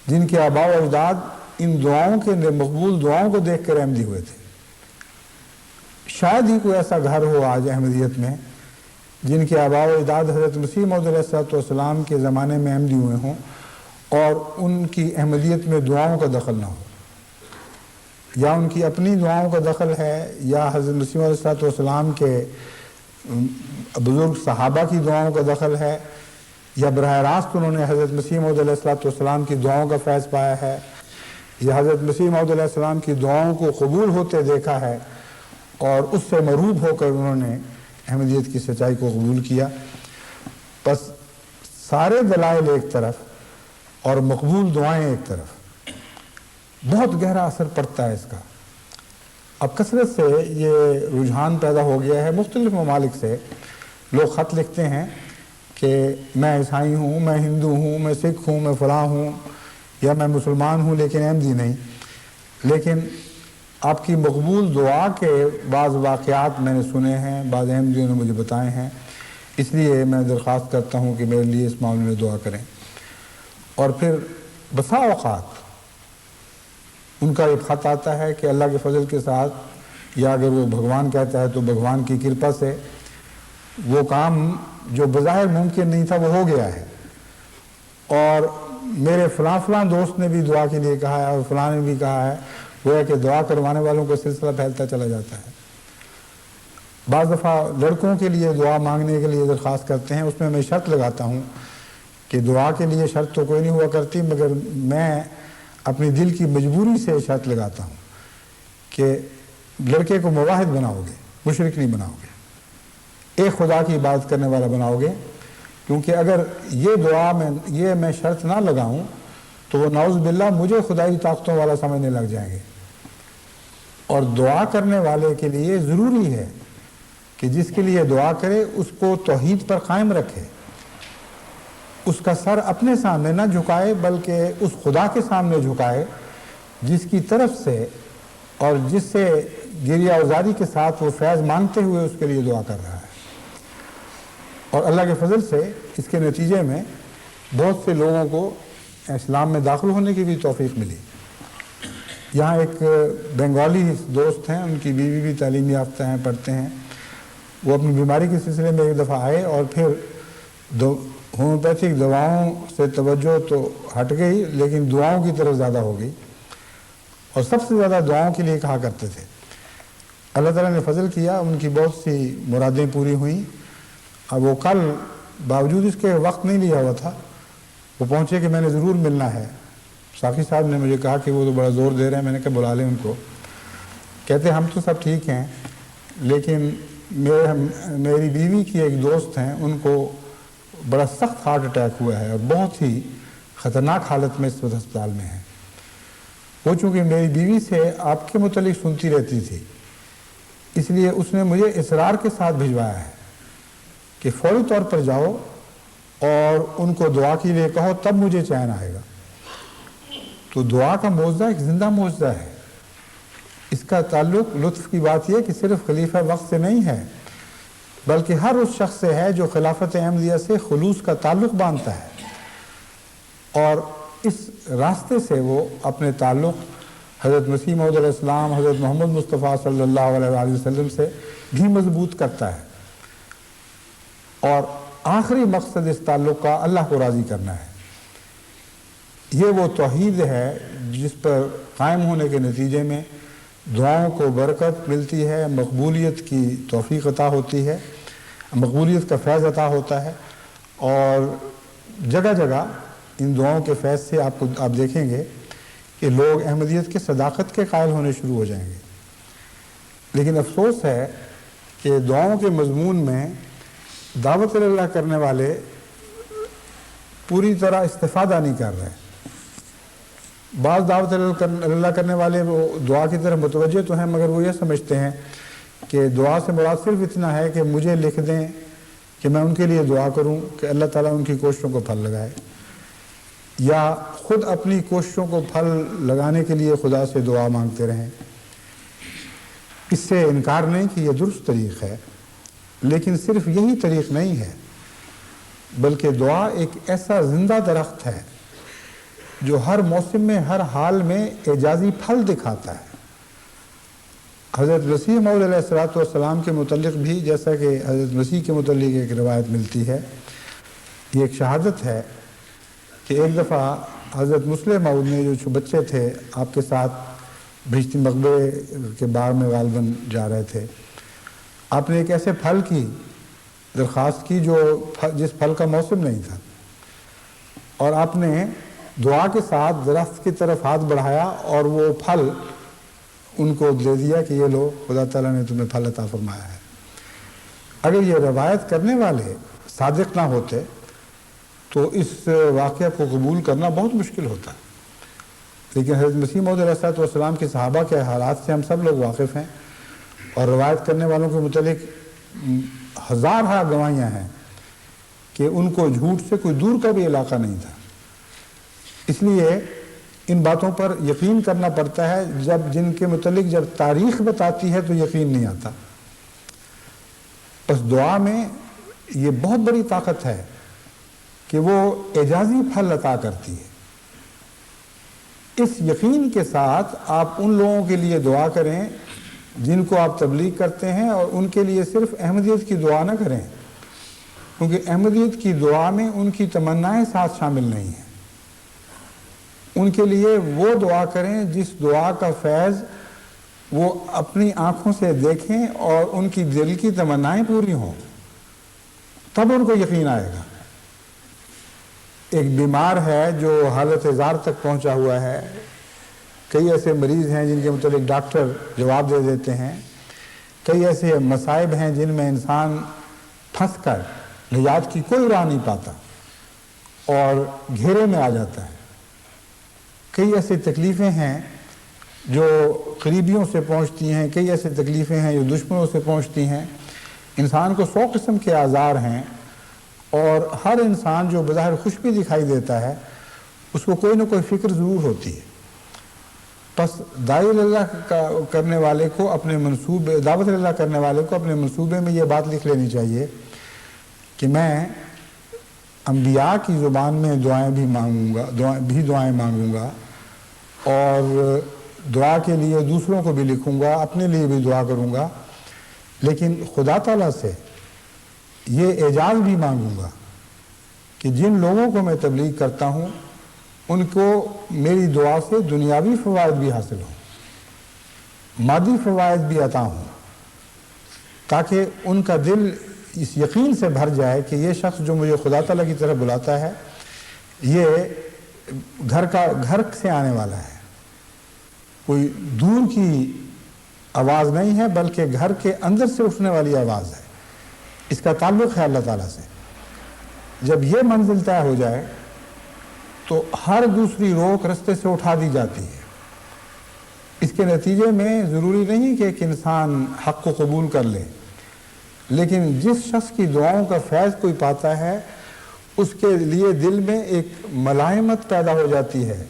جن کے آباء و اجداد ان دعاؤں کے مقبول دعاؤں کو دیکھ کر احمدی ہوئے تھے۔ شاید ہی کوئی ایسا گھر ہو آج احمدیت میں جن کے آباء و اجداد حضرت مسیح موعود علیہ السلام کے زمانے میں احمدی ہوئے ہوں اور ان کی احمدیت میں دعاؤں کا دخل نہ ہو، یا ان کی اپنی دعاؤں کا دخل ہے یا حضرت مسیح علیہ السلام کے بزرگ صحابہ کی دعاؤں کا دخل ہے، یا براہ راست انہوں نے حضرت مسیح موعود علیہ السلام کی دعاؤں کا فیض پایا ہے، یا حضرت مسیح موعود علیہ السلام کی دعاؤں کو قبول ہوتے دیکھا ہے اور اس سے مروب ہو کر انہوں نے احمدیت کی سچائی کو قبول کیا۔ بس سارے دلائل ایک طرف اور مقبول دعائیں ایک طرف، بہت گہرا اثر پڑتا ہے اس کا۔ اب کثرت سے یہ رجحان پیدا ہو گیا ہے، مختلف ممالک سے لوگ خط لکھتے ہیں کہ میں عیسائی ہوں، میں ہندو ہوں، میں سکھ ہوں، میں فلاں ہوں، یا میں مسلمان ہوں لیکن احمدی نہیں۔ لیکن آپ کی مقبول دعا کے بعض واقعات میں نے سنے ہیں، بعض احمدیوں نے مجھے بتائے ہیں، اس لیے میں درخواست کرتا ہوں کہ میرے لیے اس معاملے میں دعا کریں۔ اور پھر بسا اوقات ان کا ایک خط آتا ہے کہ اللہ کے فضل کے ساتھ، یا اگر وہ بھگوان کہتا ہے تو بھگوان کی کرپا سے وہ کام جو بظاہر ممکن نہیں تھا وہ ہو گیا ہے، اور میرے فلاں دوست نے بھی دعا کے لیے کہا ہے اور فلاں نے بھی کہا ہے، وہ ہے کہ دعا کروانے والوں کا سلسلہ پھیلتا چلا جاتا ہے۔ بعض دفعہ لڑکوں کے لیے دعا مانگنے کے لیے درخواست کرتے ہیں، اس میں شرط لگاتا ہوں کہ دعا کے لیے شرط تو کوئی نہیں ہوا کرتی، مگر میں اپنی دل کی مجبوری سے شرط لگاتا ہوں کہ لڑکے کو موحد بناؤ گے، مشرک نہیں بناؤ گے، ایک خدا کی عبادت کرنے والا بناؤ گے، کیونکہ اگر یہ دعا میں شرط نہ لگاؤں تو وہ نعوذ باللہ مجھے خدائی طاقتوں والا سمجھنے لگ جائیں گے۔ اور دعا کرنے والے کے لیے ضروری ہے کہ جس کے لیے دعا کرے اس کو توحید پر قائم رکھے، اس کا سر اپنے سامنے نہ جھکائے بلکہ اس خدا کے سامنے جھکائے جس کی طرف سے اور جس سے گریہ اوزاری کے ساتھ وہ فیض مانگتے ہوئے اس کے لیے دعا کر رہا ہے۔ اور اللہ کے فضل سے اس کے نتیجے میں بہت سے لوگوں کو اسلام میں داخل ہونے کی بھی توفیق ملی۔ یہاں ایک بنگالی دوست ہیں، ان کی بیوی بھی تعلیم یافتہ ہیں، پڑھتے ہیں، وہ اپنی بیماری کے سلسلے میں ایک دفعہ آئے اور پھر ہومیوپیتھک دواؤں سے توجہ تو ہٹ گئی لیکن دعاؤں کی طرف زیادہ ہو گئی، اور سب سے زیادہ دعاؤں کے لیے کہا کرتے تھے۔ اللہ تعالیٰ نے فضل کیا، ان کی بہت سی مرادیں پوری ہوئیں۔ اب وہ کل باوجود اس کے وقت نہیں لیا ہوا تھا، وہ پہنچے کہ میں نے ضرور ملنا ہے۔ ساقی صاحب نے مجھے کہا کہ وہ تو بڑا زور دے رہے ہیں، میں نے کہا بلا لیں ان کو۔ کہتے ہم تو سب ٹھیک ہیں لیکن میری بیوی کی ایک دوست ہیں، ان کو بڑا سخت ہارٹ اٹیک ہوا ہے اور بہت ہی خطرناک حالت میں اس وقت ہسپتال میں ہے۔ وہ چونکہ میری بیوی سے آپ کے متعلق سنتی رہتی تھی، اس لیے اس نے مجھے اصرار کے ساتھ بھجوایا ہے کہ فوری طور پر جاؤ اور ان کو دعا کے لیے کہو، تب مجھے چین آئے گا۔ تو دعا کا معجزہ ایک زندہ معجزہ ہے۔ اس کا تعلق لطف کی بات یہ کہ صرف خلیفہ وقت سے نہیں ہے بلکہ ہر اس شخص سے ہے جو خلافت احمدیہ سے خلوص کا تعلق باندھتا ہے، اور اس راستے سے وہ اپنے تعلق حضرت مسیح موعود علیہ السلام، حضرت محمد مصطفیٰ صلی اللہ علیہ وآلہ وسلم سے بھی مضبوط کرتا ہے، اور آخری مقصد اس تعلق کا اللہ کو راضی کرنا ہے۔ یہ وہ توحید ہے جس پر قائم ہونے کے نتیجے میں دعاؤں کو برکت ملتی ہے، مقبولیت کی توفیق عطا ہوتی ہے، مقبولیت کا فیض عطا ہوتا ہے، اور جگہ جگہ ان دعاؤں کے فیض سے آپ دیکھیں گے کہ لوگ احمدیت کے صداقت کے قائل ہونے شروع ہو جائیں گے۔ لیکن افسوس ہے کہ دعاؤں کے مضمون میں دعوت اللہ کرنے والے پوری طرح استفادہ نہیں کر رہے۔ بعض دعوت اللہ کرنے والے وہ دعا کی طرف متوجہ تو ہیں، مگر وہ یہ سمجھتے ہیں کہ دعا سے مراد صرف اتنا ہے کہ مجھے لکھ دیں کہ میں ان کے لیے دعا کروں کہ اللہ تعالیٰ ان کی کوششوں کو پھل لگائے، یا خود اپنی کوششوں کو پھل لگانے کے لیے خدا سے دعا مانگتے رہیں۔ اس سے انکار نہیں کہ یہ درست طریق ہے، لیکن صرف یہی طریق نہیں ہے، بلکہ دعا ایک ایسا زندہ درخت ہے جو ہر موسم میں، ہر حال میں اعجازی پھل دکھاتا ہے۔ حضرت مسیح موعود علیہ السلام کے متعلق بھی جیسا کہ حضرت مسیح کے متعلق ایک روایت ملتی ہے، یہ ایک شہادت ہے کہ ایک دفعہ حضرت مسلم موعود نے جو بچے تھے آپ کے ساتھ بھشتی مقبرے کے باغ میں غالباً جا رہے تھے، آپ نے ایک ایسے پھل کی درخواست کی جس پھل کا موسم نہیں تھا، اور آپ نے دعا کے ساتھ درخت کی طرف ہاتھ بڑھایا اور وہ پھل ان کو دے دیا کہ یہ لو، خدا تعالیٰ نے تمہیں پھل عطا فرمایا ہے۔ اگر یہ روایت کرنے والے صادق نہ ہوتے تو اس واقعہ کو قبول کرنا بہت مشکل ہوتا، لیکن حضرت مسیح موعود علیہ السلام کے صحابہ کے حالات سے ہم سب لوگ واقف ہیں، اور روایت کرنے والوں کے متعلق ہزارہ گواہیاں ہیں کہ ان کو جھوٹ سے کوئی دور کا بھی علاقہ نہیں تھا۔ اس لیے ان باتوں پر یقین کرنا پڑتا ہے، جن کے متعلق جب تاریخ بتاتی ہے تو یقین نہیں آتا۔ بس دعا میں یہ بہت بڑی طاقت ہے کہ وہ اعجازی پھل عطا کرتی ہے۔ اس یقین کے ساتھ آپ ان لوگوں کے لیے دعا کریں جن کو آپ تبلیغ کرتے ہیں، اور ان کے لیے صرف احمدیت کی دعا نہ کریں، کیونکہ احمدیت کی دعا میں ان کی تمنائیں ساتھ شامل نہیں ہیں۔ ان کے لیے وہ دعا کریں جس دعا کا فیض وہ اپنی آنکھوں سے دیکھیں اور ان کی دل کی تمنائیں پوری ہوں، تب ان کو یقین آئے گا۔ ایک بیمار ہے جو حالت زار تک پہنچا ہوا ہے، کئی ایسے مریض ہیں جن کے متعلق ڈاکٹر جواب دے دیتے ہیں، کئی ایسے مصائب ہیں جن میں انسان پھنس کر نجات کی کوئی راہ نہیں پاتا اور گھیرے میں آ جاتا ہے، کئی ایسی تکلیفیں ہیں جو قریبیوں سے پہنچتی ہیں، کئی ایسی تکلیفیں ہیں جو دشمنوں سے پہنچتی ہیں۔ انسان کو 100 قسم کے آزار ہیں، اور ہر انسان جو بظاہر خوش بھی دکھائی دیتا ہے اس کو کوئی نہ کوئی فکر ضرور ہوتی ہے۔ بس دعوت اللہ کرنے والے کو اپنے منصوبے میں یہ بات لکھ لینی چاہیے کہ میں انبیاء کی زبان میں دعائیں مانگوں گا اور دعا کے لیے دوسروں کو بھی لکھوں گا، اپنے لیے بھی دعا کروں گا، لیکن خدا تعالیٰ سے یہ اعجاز بھی مانگوں گا کہ جن لوگوں کو میں تبلیغ کرتا ہوں ان کو میری دعا سے دنیاوی فوائد بھی حاصل ہوں، مادی فوائد بھی عطا ہوں، تاکہ ان کا دل اس یقین سے بھر جائے کہ یہ شخص جو مجھے خدا تعالیٰ کی طرف بلاتا ہے یہ گھر سے آنے والا ہے، کوئی دور کی آواز نہیں ہے بلکہ گھر کے اندر سے اٹھنے والی آواز ہے، اس کا تعلق ہے اللہ تعالیٰ سے۔ جب یہ منزل طے ہو جائے تو ہر دوسری روک رستے سے اٹھا دی جاتی ہے۔ اس کے نتیجے میں ضروری نہیں کہ ایک انسان حق کو قبول کر لے، لیکن جس شخص کی دعاؤں کا فیض کوئی پاتا ہے اس کے لیے دل میں ایک ملائمت پیدا ہو جاتی ہے،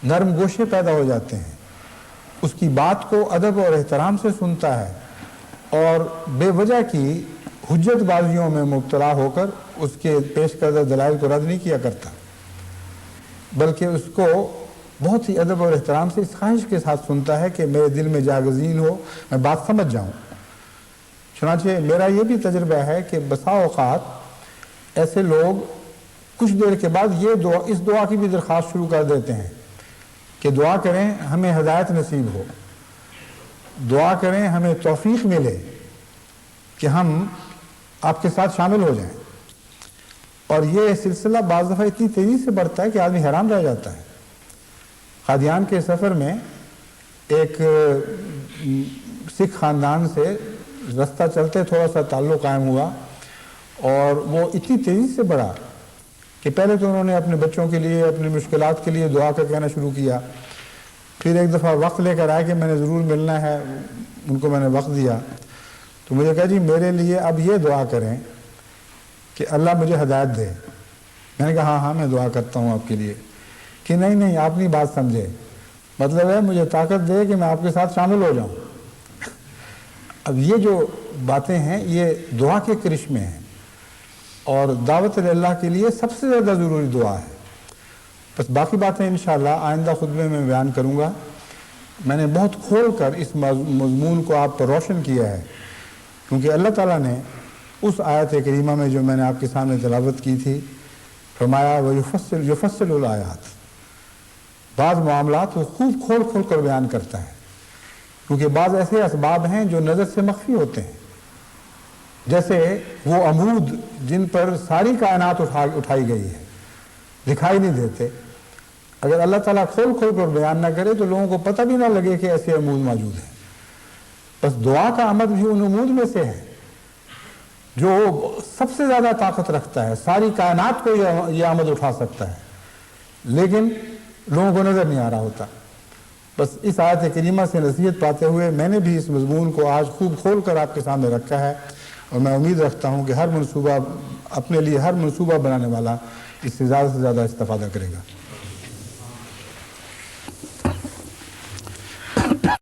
نرم گوشے پیدا ہو جاتے ہیں، اس کی بات کو ادب اور احترام سے سنتا ہے اور بے وجہ کی حجت بازیوں میں مبتلا ہو کر اس کے پیش کردہ دلائل کو رد نہیں کیا کرتا، بلکہ اس کو بہت ہی ادب اور احترام سے اس خواہش کے ساتھ سنتا ہے کہ میرے دل میں جاگزین ہو، میں بات سمجھ جاؤں۔ چنانچہ میرا یہ بھی تجربہ ہے کہ بسا اوقات ایسے لوگ کچھ دیر کے بعد اس دعا کی بھی درخواست شروع کر دیتے ہیں کہ دعا کریں ہمیں ہدایت نصیب ہو، دعا کریں ہمیں توفیق ملے کہ ہم آپ کے ساتھ شامل ہو جائیں، اور یہ سلسلہ بعض دفعہ اتنی تیزی سے بڑھتا ہے کہ آدمی حیران رہ جاتا ہے۔ قادیان کے سفر میں ایک سکھ خاندان سے رستہ چلتے تھوڑا سا تعلق قائم ہوا اور وہ اتنی تیزی سے بڑھا کہ پہلے تو انہوں نے اپنے بچوں کے لیے اپنی مشکلات کے لیے دعا کا کہنا شروع کیا، پھر ایک دفعہ وقت لے کر آئے کہ میں نے ضرور ملنا ہے، ان کو میں نے وقت دیا تو مجھے کہا جی میرے لیے اب یہ دعا کریں کہ اللہ مجھے ہدایت دے۔ میں نے کہا ہاں میں دعا کرتا ہوں آپ کے لیے، کہ نہیں آپ اپنی بات سمجھے، مطلب ہے مجھے طاقت دے کہ میں آپ کے ساتھ شامل ہو جاؤں۔ اب یہ جو باتیں ہیں یہ دعا کے کرشمے ہیں، اور دعوت اللہ کے لیے سب سے زیادہ ضروری دعا ہے۔ بس باقی باتیں انشاءاللہ آئندہ خطبے میں بیان کروں گا۔ میں نے بہت کھول کر اس مضمون کو آپ پر روشن کیا ہے، کیونکہ اللہ تعالیٰ نے اس آیت کریمہ میں جو میں نے آپ کے سامنے تلاوت کی تھی فرمایا وَيُفَصِّلُ الْآيَاتِ، بعض معاملات وہ خوب کھول کر بیان کرتا ہے، کیونکہ بعض ایسے اسباب ہیں جو نظر سے مخفی ہوتے ہیں، جیسے وہ عمود جن پر ساری کائنات اٹھائی گئی ہے دکھائی نہیں دیتے، اگر اللہ تعالیٰ کھول کر بیان نہ کرے تو لوگوں کو پتہ بھی نہ لگے کہ ایسے عمود موجود ہیں۔ بس دعا کا عمد بھی ان عمود میں سے ہے جو سب سے زیادہ طاقت رکھتا ہے، ساری کائنات کو یہ عمد اٹھا سکتا ہے، لیکن لوگوں کو نظر نہیں آ رہا ہوتا۔ بس اس آیت کریمہ سے نصیحت پاتے ہوئے میں نے بھی اس مضمون کو آج خوب کھول کر آپ کے سامنے رکھا ہے، اور میں امید رکھتا ہوں کہ اپنے لیے ہر منصوبہ بنانے والا اس سے زیادہ استفادہ کرے گا۔